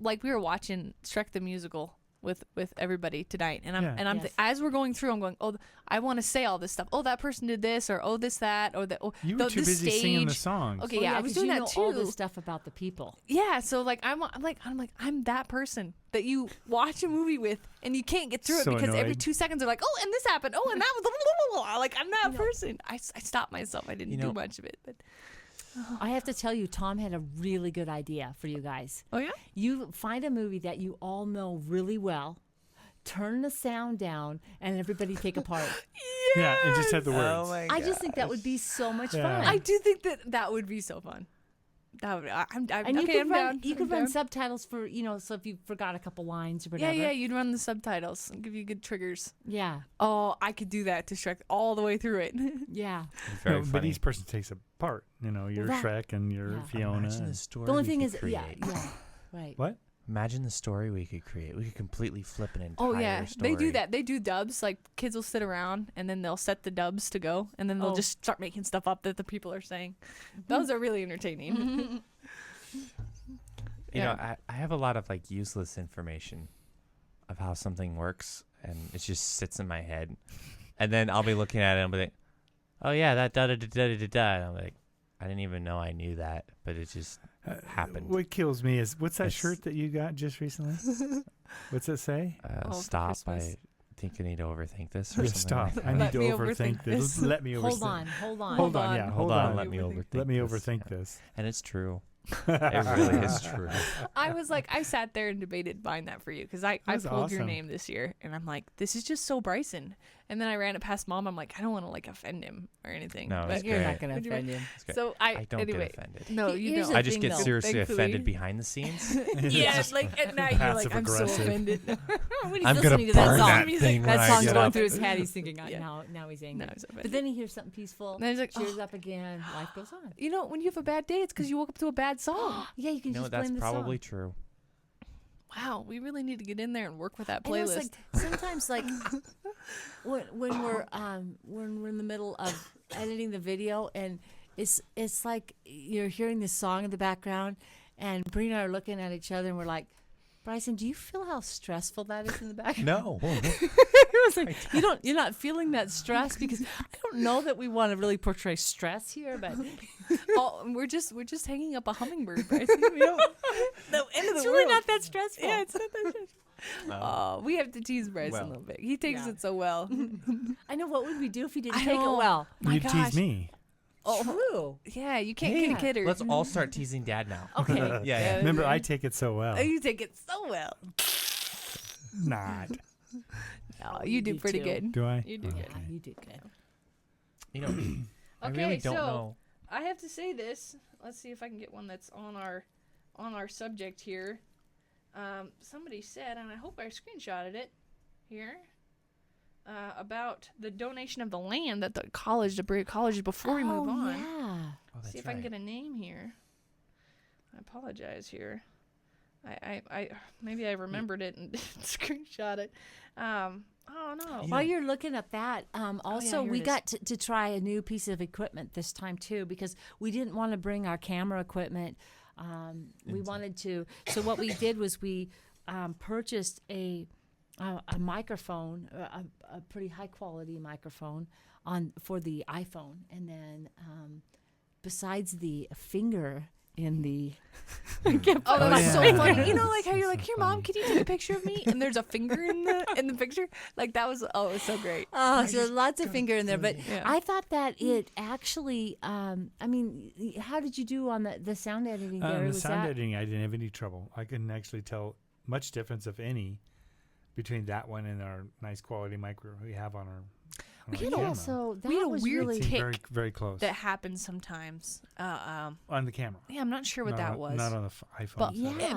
we were watching Shrek the Musical with everybody tonight, and I'm Yeah. and I'm Yes. as we're going through, I'm going, oh, I want to say all this stuff. Oh, that person did this, or oh, this that, or oh, You were too this busy singing the stage. songs. Okay, Oh, yeah, I was 'cause doing you that know too. all this stuff about the people. Yeah, so like I'm that person that you watch a movie with and you can't get through it So because every annoyed. 2 seconds they're like, oh, and this happened. Oh, and that was blah, blah, blah, blah. Like I'm that person. I stopped myself. I didn't You do know- much of it, but I have to tell you, Tom had a really good idea for you guys. oh yeah, You find a movie that you all know really well, turn the sound down, and everybody take a part. Yeah, and just have the words. I just think that would be so much Yeah. fun. I do think that would be so fun. That would I'm and you okay. could I'm run, down. you I'm could run down. subtitles for, so if you forgot a couple lines or Yeah, whatever. yeah. You'd run the subtitles and give you good triggers. Yeah. Oh, I could do that to Shrek all the way through it. Yeah. It's very No, but funny. each person takes a part. You know, you're That- Shrek and you're yeah. Fiona. Imagine the story The only we thing could is, yeah, create. yeah, right. What? Imagine the story we could create. We could completely flip an entire Oh yeah, story. they do that. They do dubs. Like kids will sit around and then they'll set the dubs to go, and then they'll just start making stuff up that the people are saying. Those are really entertaining. You know, I have a lot of like useless information of how something works, and it just sits in my head. And then I'll be looking at it and I'll be like, oh yeah, that da da da da da da. And I'm like, I didn't even know I knew that, but it just happened. What kills me is, what's that shirt that you got just recently? What's it say? Stop. Christmas. I think I need to overthink this. Or Yeah, something stop. like I that. need to me overthink this. this. Let me overthink. Hold on. Hold on. Yeah, Hold on. Let me overthink. Let me this. overthink Yeah. this. And it's true. It really is true. I was like, I sat there and debated buying that for you because I That's pulled your awesome. name this year, and I'm like, this is just so Bryson. And then I ran it past Mom. I'm like, I don't want to like offend him or anything. No, but it's You're great. not going to Would you offend him. It's great. So I don't anyway. get offended. No, you Here's don't. the I just thing, get though. seriously Thankfully. offended behind the scenes. Yeah, like at night you're like, I'm so Passive-aggressive. offended. When he's I'm gonna listening to that burn song, that thing when that I song's get going up. through his head. He's thinking, Yeah. now he's angry. No, he's offended. But then he hears something peaceful, And he's like, cheers oh. up again, life goes on. You know, when you have a bad day, it's because you woke up to a bad song. Yeah, you can No, just that's blame the probably song. true. Wow, we really need to get in there and work with that I know, it's playlist. like sometimes, like when we're in the middle of editing the video, and it's like you're hearing this song in the background, and Bree and I are looking at each other, and we're like, Bryson, do you feel how stressful that is in the background? No. It was like you're not feeling that stress, because I don't know that we want to really portray stress here, but Oh, we're just hanging up a hummingbird, Bryson. We don't. The end of the it's really world. not that stressful. Yeah, it's not that stressful. Oh, we have to tease Bryson Well, a little bit. He takes yeah. it so well. I know, what would we do if he didn't I take know. it well? My You gosh. tease me. Oh, True. yeah, you can't Hey, get a kidder. let's all start teasing Dad now. Okay. Yeah. Remember, I take it so well. You take it so well. Not. No, Oh, you do do pretty too. good. Do I? You do good. Yeah, you did good. You know, I Okay, really don't so know. I have to say this. Let's see if I can get one that's on our subject here. Somebody said, and I hope I screenshotted it here, about the donation of the land that the Berea College. Before we move on, Yeah. Oh, that's see if I right. can get a name here. I apologize here. I maybe I remembered it and didn't screenshot it. Oh no. While you're looking at that, also here we it is. got to try a new piece of equipment this time too, because we didn't want to bring our camera equipment. We wanted to. So what we did was we purchased a microphone, a pretty high quality microphone for the iPhone, and then besides the finger in the Oh, that was yeah. so funny. Yeah. You know, like how you're So like, here, Mom, can you take a picture of me? And there's a finger in the picture. Like that was, it was so great. Oh, so lots of finger in there. But Yeah. I thought that it actually, I mean, how did you do on the sound editing, Gary? The Was sound that? editing, I didn't have any trouble. I couldn't actually tell much difference, if any, between that one and our nice quality micro we have on our We our had a- camera. So that We had a was weird really. It seemed very, tick very close That happens sometimes. on the camera. Yeah, I'm not sure what Not that on- was. Not on the iPhone.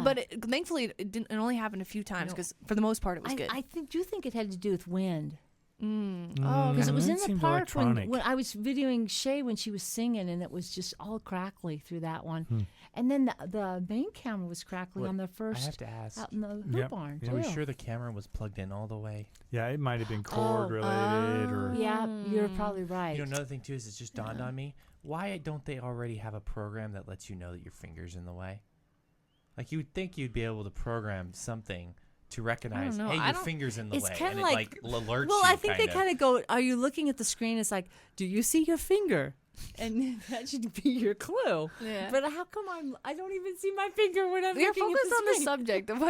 But Yeah. thankfully it didn't. It only happened a few times because for the most part it was good. I do think it had to do with wind. Oh, Because it was it in the seemed park when electronic. I was videoing Shay when she was singing, and it was just all crackly through that one. And then the main camera was crackly Wait, on the I first have to ask. out in the hoop Yep, barn. yep. Are we too. sure the camera was plugged in all the way? Yeah, it might have been cord related or Yeah, you're probably right. You know, another thing too is it just dawned on me. Why don't they already have a program that lets you know that your finger's in the way? Like you would think you'd be able to program something to recognize, know. hey, I your don't- finger's in the It's way, kinda and like- it alerts Well, you. I think they kind of go, are you looking at the screen? It's like, do you see your finger? And that should be your clue. Yeah. But how come I don't even see my finger when I'm You're looking focused at the on the screen? subject of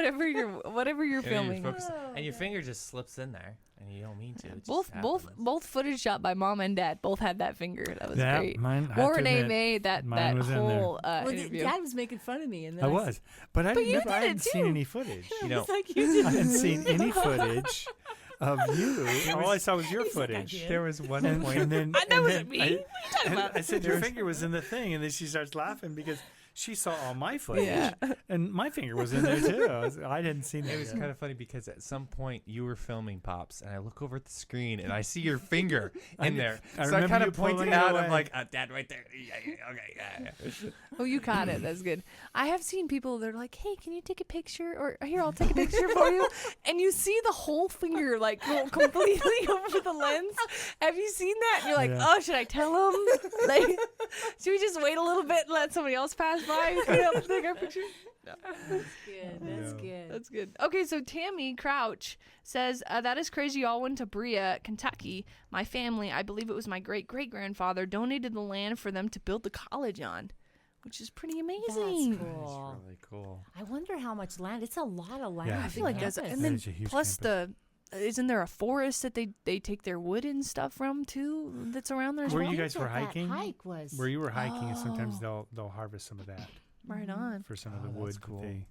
whatever you're filming. and your finger just slips in there, and you don't mean to. It just Both happens. footage shot by Mom and Dad both had that finger. That was Yeah, great. mine- I have to Warren A admit, made that mine was in there. whole Well, interview. Dad was making fun of me. And then I was, but I you never, did I it hadn't seen too. any footage. You know, It's like you did. I hadn't seen any footage of you. All I saw was your footage. there was one And, point. and then That and wasn't then me. What are you talking about? I said your finger was in the thing, and then she starts laughing because she saw all my footage, Yeah. and my finger was in there too. I didn't see that. It was yet. kind of funny because at some point you were filming Pops, and I look over at the screen and I see your finger in there. I So I remember kind you of pointed pulling it out. away. I'm like, Dad, right there. Yeah, okay, yeah. Oh, you caught it. That's good. I have seen people, they're like, hey, can you take a picture? Or here, I'll take a picture for you. And you see the whole finger like go completely over the lens. Have you seen that? And you're like, Yeah. oh, should I tell him? Like, should we just wait a little bit and let somebody else pass by and take our picture? That's good. That's Yeah. good. That's good. Okay, so Tammy Crouch says, that is crazy. Y'all went to Berea, Kentucky. My family, I believe it was my great-great-grandfather, donated the land for them to build the college on, which is pretty amazing. That's cool. That's really cool. I wonder how much land. It's a lot of land. Yeah. I I feel think like that's, campus. and That then is a huge plus campus. isn't there a forest that they take their wood and stuff from too that's around there as Where well? you guys That were hiking? hike was. Where you were hiking, and sometimes Oh. they'll harvest some of that Right on. for some of Oh, the that's wood cool. that they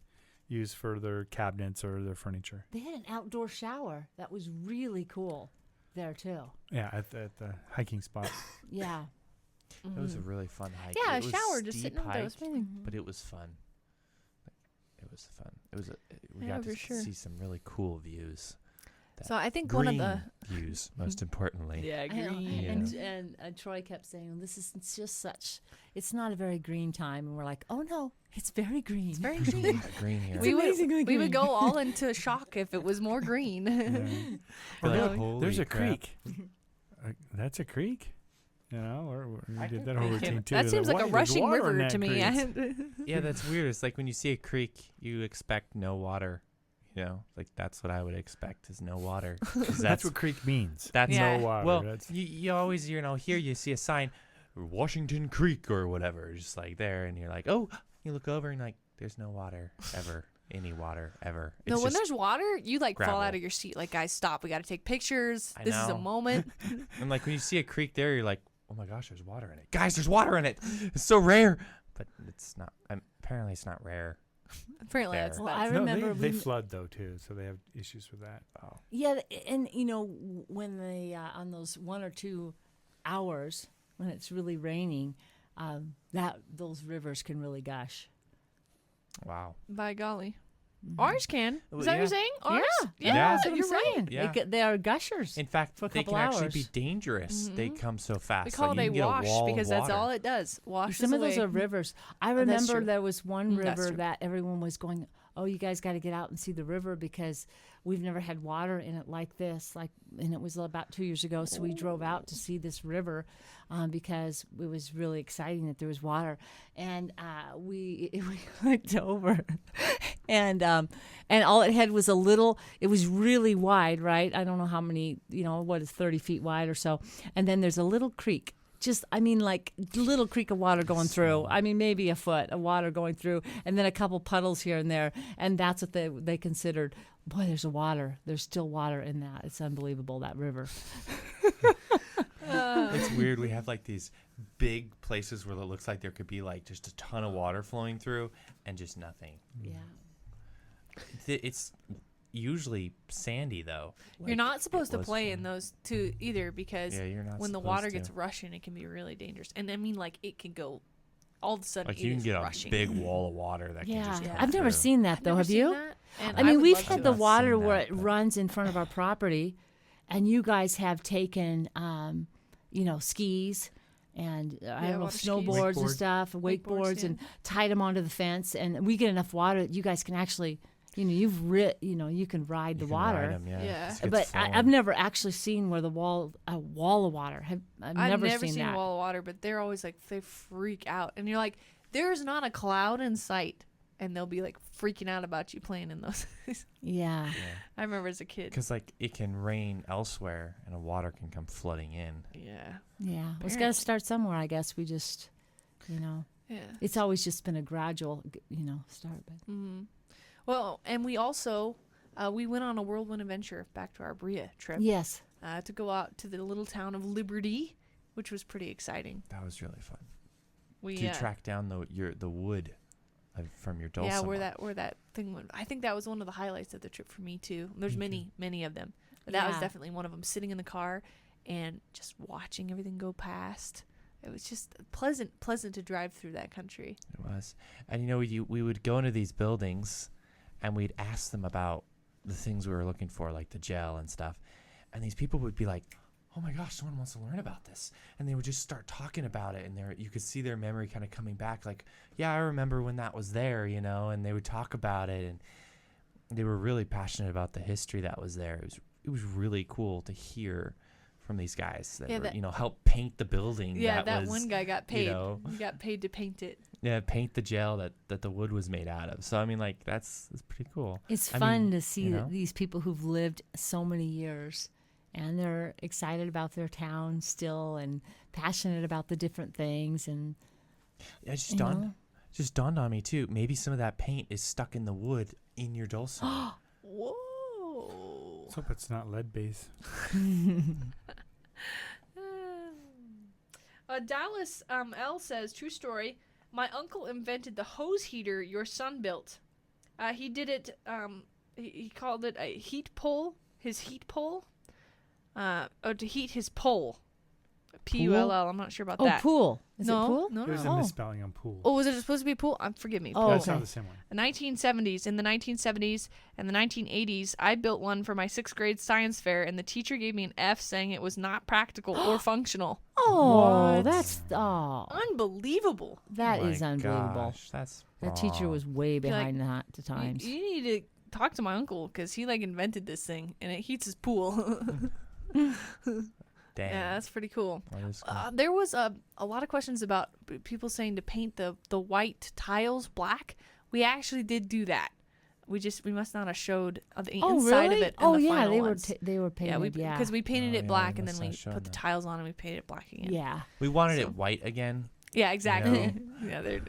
use for their cabinets or their furniture. They had an outdoor shower. That was really cool there too. Yeah, at the hiking spot. Yeah. It was a really fun hike. Yeah, a It was shower just steep sitting up there. It was hike, amazing. but it was fun. It was fun. It was. We Yeah, got to for sure. see some really cool views. So I think Green one of the views, most importantly. yeah I know. green. And Troy kept saying, "This is it's just such. It's not a very green time." And we're like, "Oh no, it's very green. It's very There's a green. lot of green here. It's We amazingly would green. go all into shock if it was more green. Yeah. Or Like, look, holy there's a crap. creek. That's a creek. You know, or we I did can that whole think routine of- too. That seems like a There's rushing water in river that to me. creek. Yeah, that's weird. It's like when you see a creek, you expect no water. You know, like that's what I would expect is no water. 'Cause That's what creek means. that's Yeah. No water. well, That's, you always here you see a sign, Washington Creek or whatever, just like there, and you're like, oh, you look over and like, there's no water ever, any water ever. No, It's when just- there's water, you like fall out gravel. of your seat. Like, guys, stop. We got to take pictures. I This is a know. moment. and like when you see a creek there, you're like, oh my gosh, there's water in it, guys, there's water in it. It's so rare, but it's not. Apparently, it's not rare. Apparently, Fair. that's Well, that's- I remember they we- flood though too, so they have issues with that. Oh, Yeah, and you know when they on those 1 or 2 hours when it's really raining, that those rivers can really gush. wow. by golly. Ours can. Well, Is that what yeah. you're saying? Ours? Yeah, Yeah. that's what I'm you're right. saying. Yeah. They are gushers. In fact, For a they couple can actually be hours. dangerous. They come so fast. We call like, it you a can get wash wall of because that's water. all it does. Washes Some of those away. are rivers. I Oh, that's remember true. there was one That's river true. that everyone was going, "Oh, you guys got to get out and see the river because we've never had water in it like this." And it was about 2 years ago, so we drove out to see this river because it was really exciting that there was water. And we went over, and all it had was a little. It was really wide, right? I don't know how many. What is 30 feet wide or so. And then there's a little creek. Like little creek of water going through. I mean, maybe a foot of water going through, and then a couple puddles here and there. And that's what they considered. Boy, there's still water in that. It's unbelievable, that river. It's weird. We have like these big places where it looks like there could be like just a ton of water flowing through and just nothing. Yeah. It's usually sandy though. You're Like, not supposed it to was play in fun. those two either because Yeah, you're not when the supposed water to. gets rushing, it can be really dangerous. And I mean, like, it can go all of a sudden. Like it you can is get rushing. a big wall of water that can Yeah. just come I've never through. seen that, I've though. never Have seen you? that, and I mean, would we've love had to. the Not water seen where that, it but- runs in front of our property, and you guys have taken, skis and I don't know, water skis. snowboards and Wakeboard. stuff, wakeboards, yeah. and tied them onto the fence. And we get enough water that you guys can actually, you can ride the You can water. ride 'em, Yeah. Just gets But flowing. I've never actually seen where a wall of water. I've never seen that. a wall of water, but they're always like, they freak out. And you're like, there's not a cloud in sight. And they'll be like freaking out about you playing in those. Yeah. I remember as a kid. Because like it can rain elsewhere and the water can come flooding in. Yeah. Yeah. Well, it's got to Parents. start somewhere, I guess. We just, Yeah. it's always just been a gradual, start. But Mm-hmm. Well, and we also, we went on a whirlwind adventure back to our Berea trip yes. to go out to the little town of Blvd, which was pretty exciting. That was really fun. We To track down the wood from your dulcimer. yeah, where that thing went. I think that was one of the highlights of the trip for me too. There's many of them, but that was Yeah. definitely one of them. Sitting in the car and just watching everything go past, it was just pleasant to drive through that country. It was. And we would go into these buildings and we'd ask them about the things we were looking for, like the gel and stuff. And these people would be like, oh my gosh, someone wants to learn about this. And they would just start talking about it. And you could see their memory kind of coming back. Like, yeah, I remember when that was there, and they would talk about it. And they were really passionate about the history that was there. It was really cool to hear from these guys that were, help paint the building. Yeah, that was, one guy got paid. He got paid to paint it. Yeah, paint the gel that the wood was made out of. So I mean, like that's pretty cool. It's fun to see these people who've lived so many years, and they're excited about their town still, and passionate about the different things. And it just dawned on me too. Maybe some of that paint is stuck in the wood in your dulcimer. Whoa. Let's hope it's not lead based. Dallas L says, true story, my uncle invented the hose heater your son built. He did it, he called it a heat pole, his heat pole, to heat his pole. P-U-L-L, I'm not sure about that. Oh, pool. Is it pool? No, There's no. a misspelling on pool. Oh, was it supposed to be pool? Forgive me. Oh, That's okay. not the same one. In the 1970s and the 1980s, I built one for my 6th grade science fair, and the teacher gave me an F saying it was not practical or functional. Oh, What? that's Unbelievable. that Oh is my unbelievable. Gosh, that's That teacher wrong. was way Be like, behind the times. You need to talk to my uncle because he invented this thing and it heats his pool. Dang. Yeah, that's pretty cool. That is cool. There was a lot of questions about people saying to paint the white tiles black. We actually did do that. We must not have showed the inside really? of it. In Oh, the yeah, final they were ones. they were painted. Yeah, because we painted Oh, it yeah, black we and then must we not have shown put the that. tiles on and we painted it black again. yeah, We wanted so- it white again. Yeah, exactly. No. Yeah, they're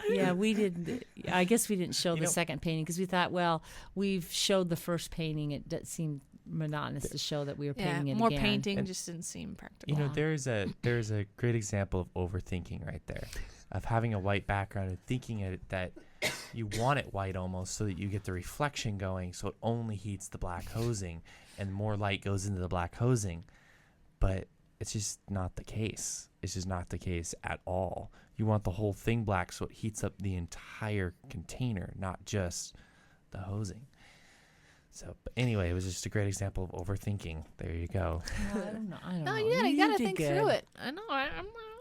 yeah. We did. I guess we didn't show You the know- second painting because we thought, well, we've showed the first painting. It seemed monotonous to show that we were painting it more again. painting And- just didn't seem practical. You know, Yeah. there's a great example of overthinking right there, of having a white background and thinking that you want it white almost so that you get the reflection going, so it only heats the black hosing and more light goes into the black hosing. But it's just not the case. It's just not the case at all. You want the whole thing black so it heats up the entire container, not just the hosing. So, but anyway, it was just a great example of overthinking. There you go. No, I don't know. I don't No, know. you gotta did think good. through it. I know. I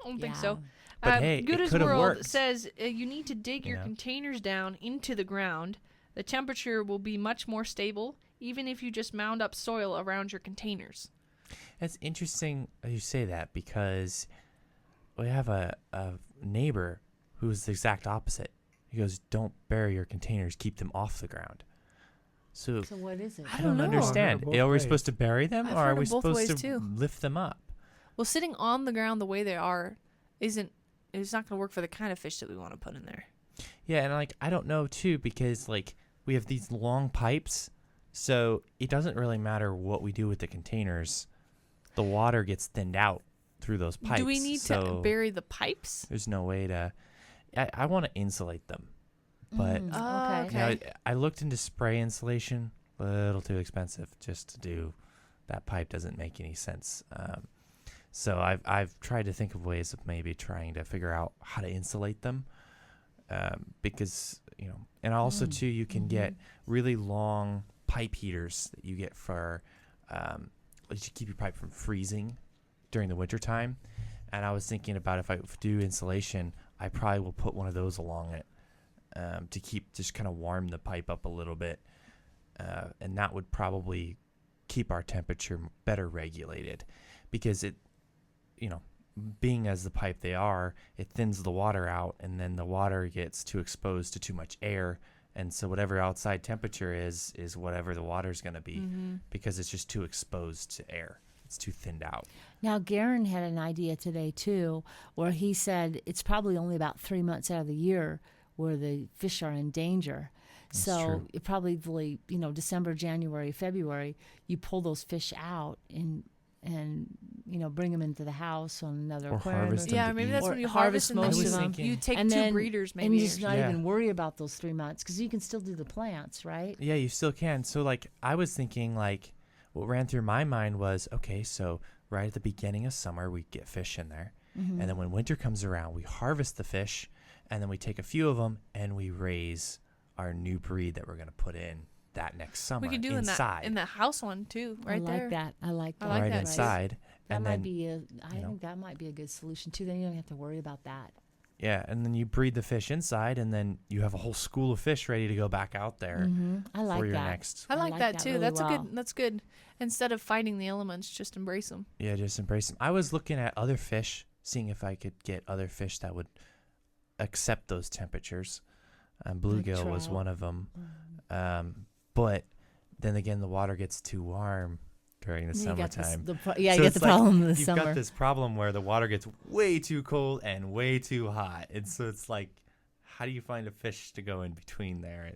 don't think so. But hey, Good it as could've World worked. says you need to dig your Yeah. containers down into the ground. The temperature will be much more stable, even if you just mound up soil around your containers. It's interesting you say that because we have a neighbor who's the exact opposite. He goes, don't bury your containers, keep them off the ground. So So what is it? I don't don't know. understand. Both Are we ways. supposed to bury them I've or are heard we of both supposed ways, to too. lift them up? Well, sitting on the ground the way they are it's not going to work for the kind of fish that we want to put in there. Yeah, and I don't know too because we have these long pipes, so it doesn't really matter what we do with the containers. The water gets thinned out through those pipes. Do we need to so bury the pipes? There's no way to. I want to insulate them, but Oh, okay. you know, I looked into spray insulation. A little too expensive just to do. That pipe doesn't make any sense. So I've tried to think of ways of maybe trying to figure out how to insulate them, because and also too you can get really long pipe heaters that you get for to keep your pipe from freezing during the wintertime. And I was thinking about if I do insulation, I probably will put one of those along it to keep just kind of warm the pipe up a little bit, and that would probably keep our temperature better regulated, because it, being as the pipe they are, it thins the water out, and then the water gets too exposed to too much air, and so whatever outside temperature is whatever the water's going to be, because it's just too exposed to air. It's too thinned out. Now, Garen had an idea today, too, where he said it's probably only about 3 months out of the year where the fish are in danger. That's So true. it probably, December, January, February, you pull those fish out and bring them into the house on another Or aquarium. harvest them Yeah, to maybe eat. that's Or when you harvest harvest and then most you, of them. you take And two then- breeders and maybe. just or not Yeah. even worry about those 3 months because you can still do the plants, right? Yeah, you still can. So I was thinking what ran through my mind was, okay, so right at the beginning of summer we get fish in there. Mm-hmm. And then when winter comes around, we harvest the fish, and then we take a few of them and we raise our new breed that we're going to put in that next summer. We could do inside. in that house one too, right I like there. that. I like that. I like right that. inside. That and might then, be I you know. think that might be a good solution too. Then you don't have to worry about that. Yeah, and then you breed the fish inside, and then you have a whole school of fish ready to go back out there I like for your that. next. I like that too. really That's well. a good. That's good. Instead of fighting the elements, just embrace them. Yeah, just embrace them. I was looking at other fish, seeing if I could get other fish that would accept those temperatures. Bluegill was trout. one of them. But then again, the water gets too warm during the You got this- summertime. you So get the it's like problem in the you've summer. got this problem where the water gets way too cold and way too hot. And so it's like, how do you find a fish to go in between there?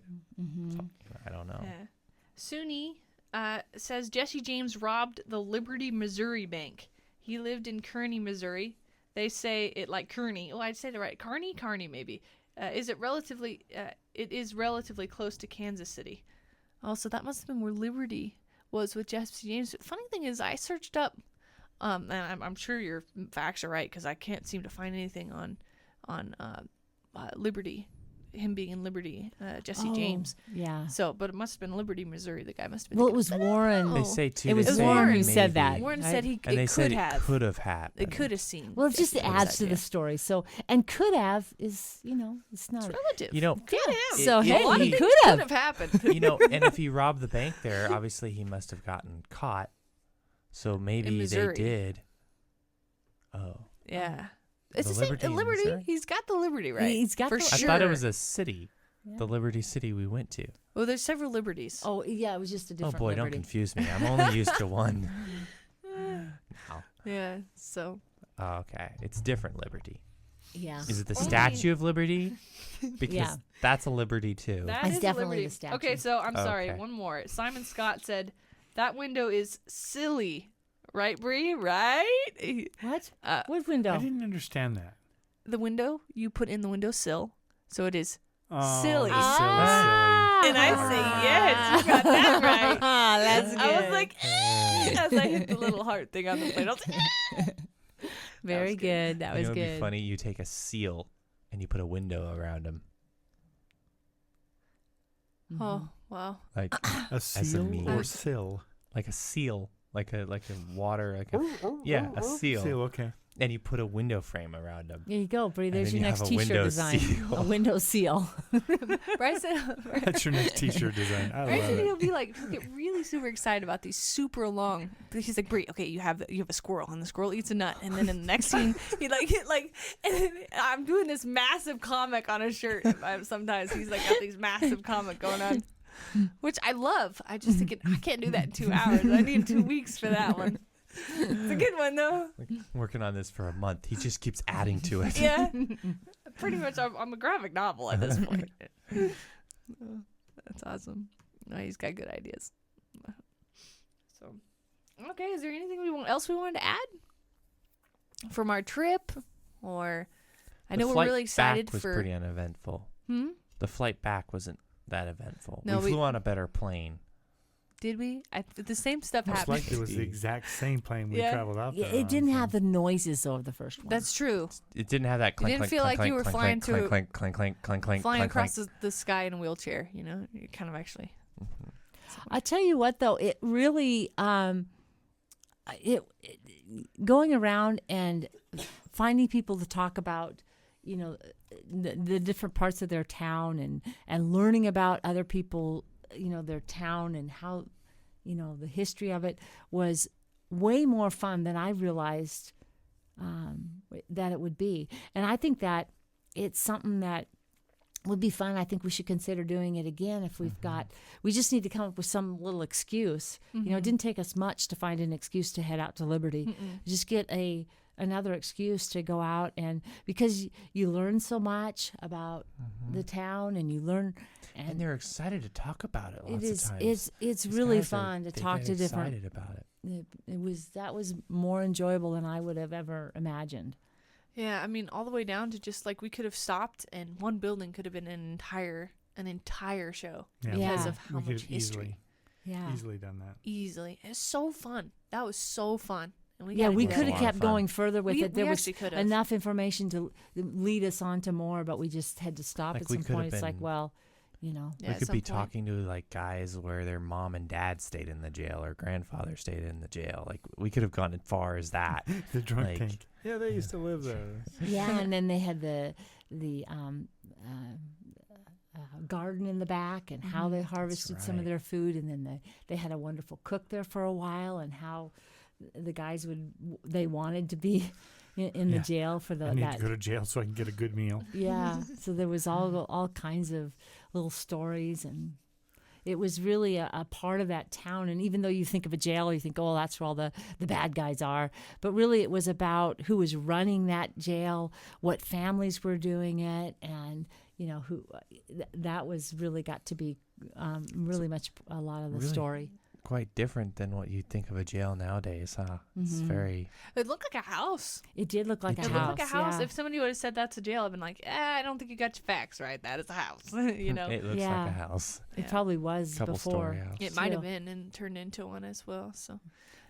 I don't know. Yeah. Suni says Jesse James robbed the Liberty, Missouri bank. He lived in Kearney, Missouri. They say it like Kearney. Oh, I'd say the right. Kearney maybe. It is relatively close to Kansas City. Oh, so that must have been where Liberty was with Jesse James. Funny thing is, I searched up, and I'm sure your facts are right because I can't seem to find anything on Liberty, him being in Liberty, Jesse James. Yeah. So, but it must have been Liberty, Missouri. The guy must have been. Well, it thinking, was "I don't Warren. know." They say too. It was they say Warren who maybe. said that. Warren Right. said And it they could said have. it could have happened. It could have seen. Well, it just It was adds to idea. the story. So, and could have is, it's not. It's relative. You know, could have. So, It- hey, a lot of he things could have. have happened. You know, and if he robbed the bank there, obviously he must have gotten caught. So maybe they Missouri. did. Oh. Yeah. It's The the same. Liberty in Liberty. Missouri? He's got the Liberty, right? He's got for the- I sure. thought it was a city, Yeah. the Liberty City we went to. Well, there's several Liberties. Oh, yeah, it was just a Oh different boy, don't Liberty. confuse me. I'm only used to one. Now. Yeah. So. Oh, okay. It's different Liberty. Yeah. Is it the Only- Statue of Liberty? Because Yeah. that's a Liberty too. That It's is a definitely Liberty. the statue. Okay, so I'm sorry. Okay. One more. Simon Scott said that window is silly, right, Bree? Right? What? Uh, What window? I didn't understand that. the window you put in the windowsill, so it is Oh, silly. silly. And I say yes, you got that right. That's good. I was like, as I hit the little heart thing on the plate, I was like, very was good. good. That You was know, it'd be good. funny. You take a seal and you put a window around him, oh wow. like A seal meme. or sill? like a seal, like a water, like a yeah, a seal. Seal, okay. And you put a window frame around him. There you go, Bree. And There's then your you have next a T-shirt window design. seal. A window seal. Bryson, That's your next T-shirt design. I love Bryson, it. he'll be like, he'll get really super excited about these super long. He's like, Brie, okay, you have a squirrel, and the squirrel eats a nut, and then in the next scene, he and then I'm doing this massive comic on his shirt. Sometimes he's like got these massive comic going on, which I love. I just think I can't do that in 2 hours. I need 2 weeks for that one. It's a good one though. Like, working on this for a month. He just keeps adding to it. Yeah, pretty much. I'm a graphic novel at this point. That's awesome. No, he's got good ideas. So, okay, is there anything else we wanted to add from our trip, or I know The we're flight really excited back was for. pretty uneventful. The flight back wasn't that eventful. No, we we- flew on a better plane. Did we? The same stuff Most happened. likely it was the exact same plane we Yeah. traveled out Yeah, there it on, didn't so- have the noises of the first one. That's true. It didn't have that clink, didn't clink, feel clink, like you clink, were clink, flying clink, to- clink, clink, clink, clink, clink, Flying clink, across clink. the sky in a wheelchair, you kind of actually. I tell you what, though, it really, going around and finding people to talk about, the different parts of their town and learning about other people, their town and how, the history of it was way more fun than I realized that it would be. And I think that it's something that would be fun. I think we should consider doing it again if we've got. We just need to come up with some little excuse. It didn't take us much to find an excuse to head out to Liberty. Just get another excuse to go out, and because you learn so much about the town, and you learn, And they're excited to talk about it lots it is of times. it's These really guys fun to they talk get to different. excited about it. That was more enjoyable than I would have ever imagined. Yeah, I mean, all the way down to just like we could have stopped, and one building could have been an entire show because Yeah. of how We could much have history. Yeah. easily done that. Easily, it's so fun. That was so fun. And we Yeah, gotta we do that could have a lot of kept fun. going further with We- it. There we was actually could've. enough information to lead us on to more, but we just had to stop Like, at we some could've point. It's like, been- well, you know. Yeah, We at could some be point. talking to like guys where their mom and dad stayed in the jail or grandfather stayed in the jail. Like we could have gone as far as that. The drunk Like- tank. Yeah, they used to live there. Yeah, and then they had the garden in the back and how they harvested some of right. their food, and then they had a wonderful cook there for a while, and how the guys they wanted to be in the Yeah. jail for I need that. to go to jail so I can get a good meal. Yeah, so there was all kinds of little stories, and it was really a part of that town. And even though you think of a jail, you think, oh, that's where all the bad guys are. But really it was about who was running that jail, what families were doing it, and, you know, who that was really got to be really much a lot of the Really? story. Quite different than what you'd think of a jail nowadays, huh? It's Mhm. very It looked like a house. It did look like It a It house. looked like a house. Yeah. If somebody would have said that's a jail, I'd been like, I don't think you got your facts right. That is a house. You know, it looks Yeah. like a house. It Yeah. probably was Couple before. story house. it might have Still. been and turned into one as well. So,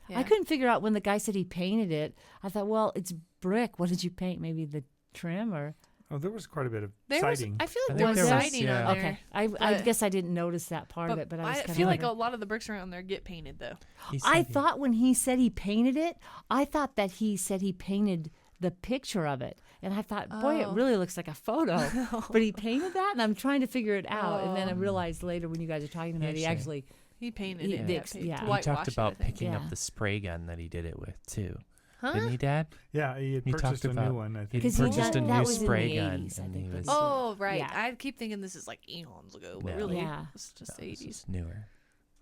yeah. I couldn't figure out when the guy said he painted it. I thought, well, it's brick. What did you paint? Maybe the trim or? Oh, there was quite a bit of There was, siding. I feel I like think there was there was- siding yeah. on there. Okay, I but- guess I didn't notice that part of But it, but I was kind of feel like a lot of the bricks around there get painted though. He I said he- thought when he said he painted it, I thought that he said he painted the picture of it. And I thought, boy, it Oh. really looks like a photo. But he painted that, and I'm trying to figure it out. And then I Oh. realized later when you guys are talking about it, he actually, He painted He it. did, Yeah, to yeah. He he whitewash talked it, I about think. picking Yeah. up the spray gun that he did it with too. Huh? Didn't he, Dad? Yeah, he had He purchased talked a new about- one, I he think. because he purchased a done, new that was spray in the gun, 80s, I and think. he that was- he did. Oh, right. Yeah. I keep thinking this is like eons ago, but No. really, Yeah. it's just the That was 80s. just newer.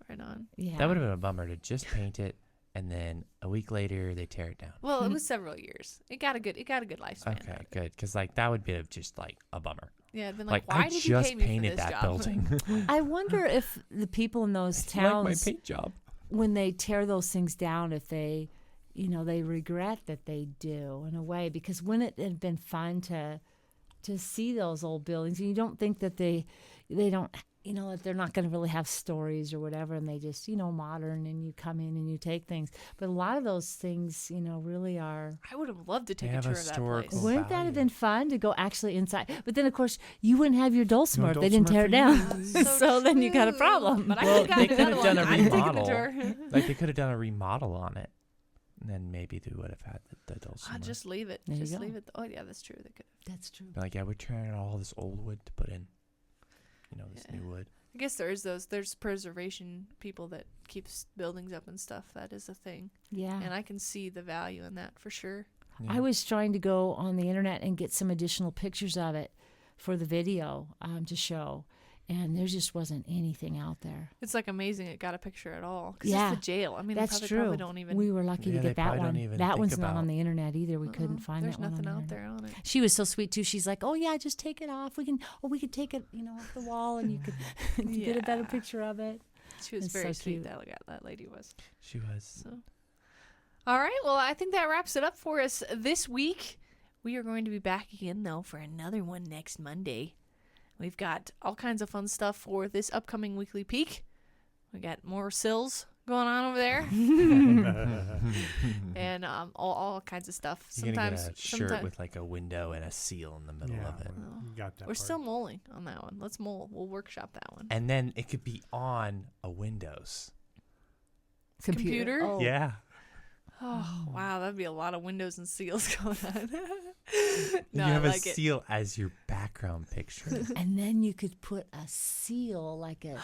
Right on. Yeah. That would have been a bummer to just paint it and then a week later they tear it down. Well, it was several years. It got a good lifespan. Okay, out of it. good. Because like that would be just like a bummer. Yeah, it'd been Like, like, why I did you just pay me painted for this that job? building. I wonder if the people in those I like my towns, paint job. when they tear those things down, if they, you know, they regret that they do in a way, because wouldn't it have been fun to see those old buildings, and you don't think that they don't, you know, that they're not going to really have stories or whatever, and they just, you know, modern, and you come in and you take things, but a lot of those things, you know, really are. I would have loved to take a have tour of that historical place. Well, Wouldn't that have value. been fun to go actually inside? But then, of course, you wouldn't have your Dulcimer if they didn't Dulcimer tear it for down. you. So then you got a true. problem. But I Well, could have they gotten could another have done one. a I'd taken remodel. the tour. Like they could have done a remodel on it. And then maybe they would have had the Dulcimer. I'd just leave it. There you Just go. leave it. Oh yeah, that's true. They could. That's true. Like, yeah, we're tearing out all this old wood to put in, you know, this Yeah. new wood. I guess there's preservation people that keeps buildings up and stuff. That is a thing, Yeah. and I can see the value in that for sure. Yeah. I was trying to go on the internet and get some additional pictures of it for the video to show, and there just wasn't anything out there. It's like amazing it got a picture at all. 'Cause Yeah. it's the jail. I mean, That's they true. probably don't even. We were lucky Yeah, to they get that probably don't one. even That think one's not about- on the internet either. We couldn't find There's that one nothing on the out internet. there on it. She was so sweet too. She's like, "Oh yeah, just take it off. We could take it, you know, off the wall, and you could get a better Yeah. picture of it." She was It's very so sweet. cute. That lady was. She was. So, all right. Well, I think that wraps it up for us this week. We are going to be back again though for another one next Monday. We've got all kinds of fun stuff for this upcoming weekly peak. We got more sills going on over there, and all kinds of stuff. You're gonna Sometimes, get a shirt sometimes with like a window and a seal in the middle Yeah, of it. you got that we're part. still molding on that one. Let's mold. We'll workshop that one. And then it could be on a Windows. Computer? Oh. Yeah. Oh, wow, that'd be a lot of windows and seals going on. You No, I have like a it. seal as your background picture. And then you could put a seal, like a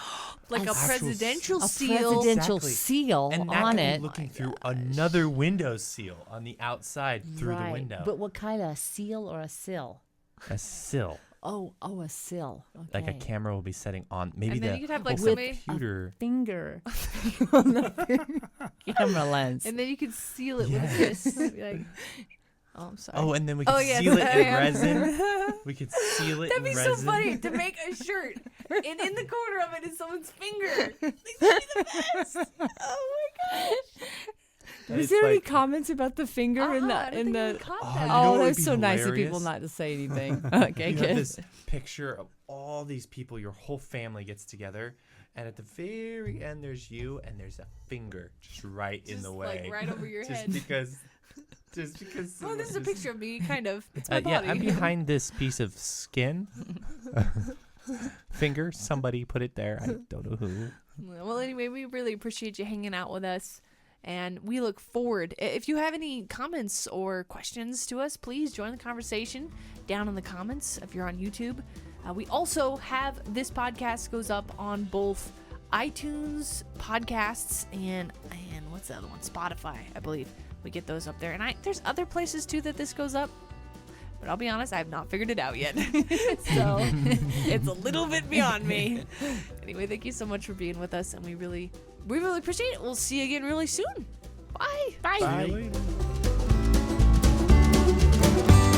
Like a Actual presidential a seal. presidential Exactly. seal And that on could it. be looking My through gosh. another Windows seal on the outside through the Right. window. But what kind of seal or a sill? A sill. Oh, a sill. Okay. Like a camera will be setting on maybe And then the you could have like With- somebody, computer. Finger on the camera lens. and then you could seal it Yes. with this. Be like, oh, I'm sorry. Oh, and then we could yes, seal it in yeah. resin. We could seal it That'd in be resin. so funny to make a shirt, and in the corner of it is someone's finger. Like, that'd be the best. Oh my gosh. And Was it's there any like- comments about the finger in I the don't think I the? caught Oh, that. you know Oh, what would that's be so nice of people hilarious? not to say anything. Okay, You have good. this picture of all these people, your whole family gets together, And at the very end, there's you, and there's a finger just right in the way. Like right over your head. Just because. Oh, this is a picture of me, kind of. It's my Yeah, body. I'm behind this piece of skin. Finger, somebody put it there. I don't know who. Well, anyway, we really appreciate you hanging out with us. And we look forward. If you have any comments or questions to us, please join the conversation down in the comments if you're on YouTube. We also have this podcast goes up on both iTunes podcasts and what's the other one? Spotify, I believe. We get those up there. And there's other places too that this goes up. But I'll be honest, I have not figured it out yet. So it's a little bit beyond me. Anyway, thank you so much for being with us. And we really appreciate it. We'll see you again really soon. Bye. See you later.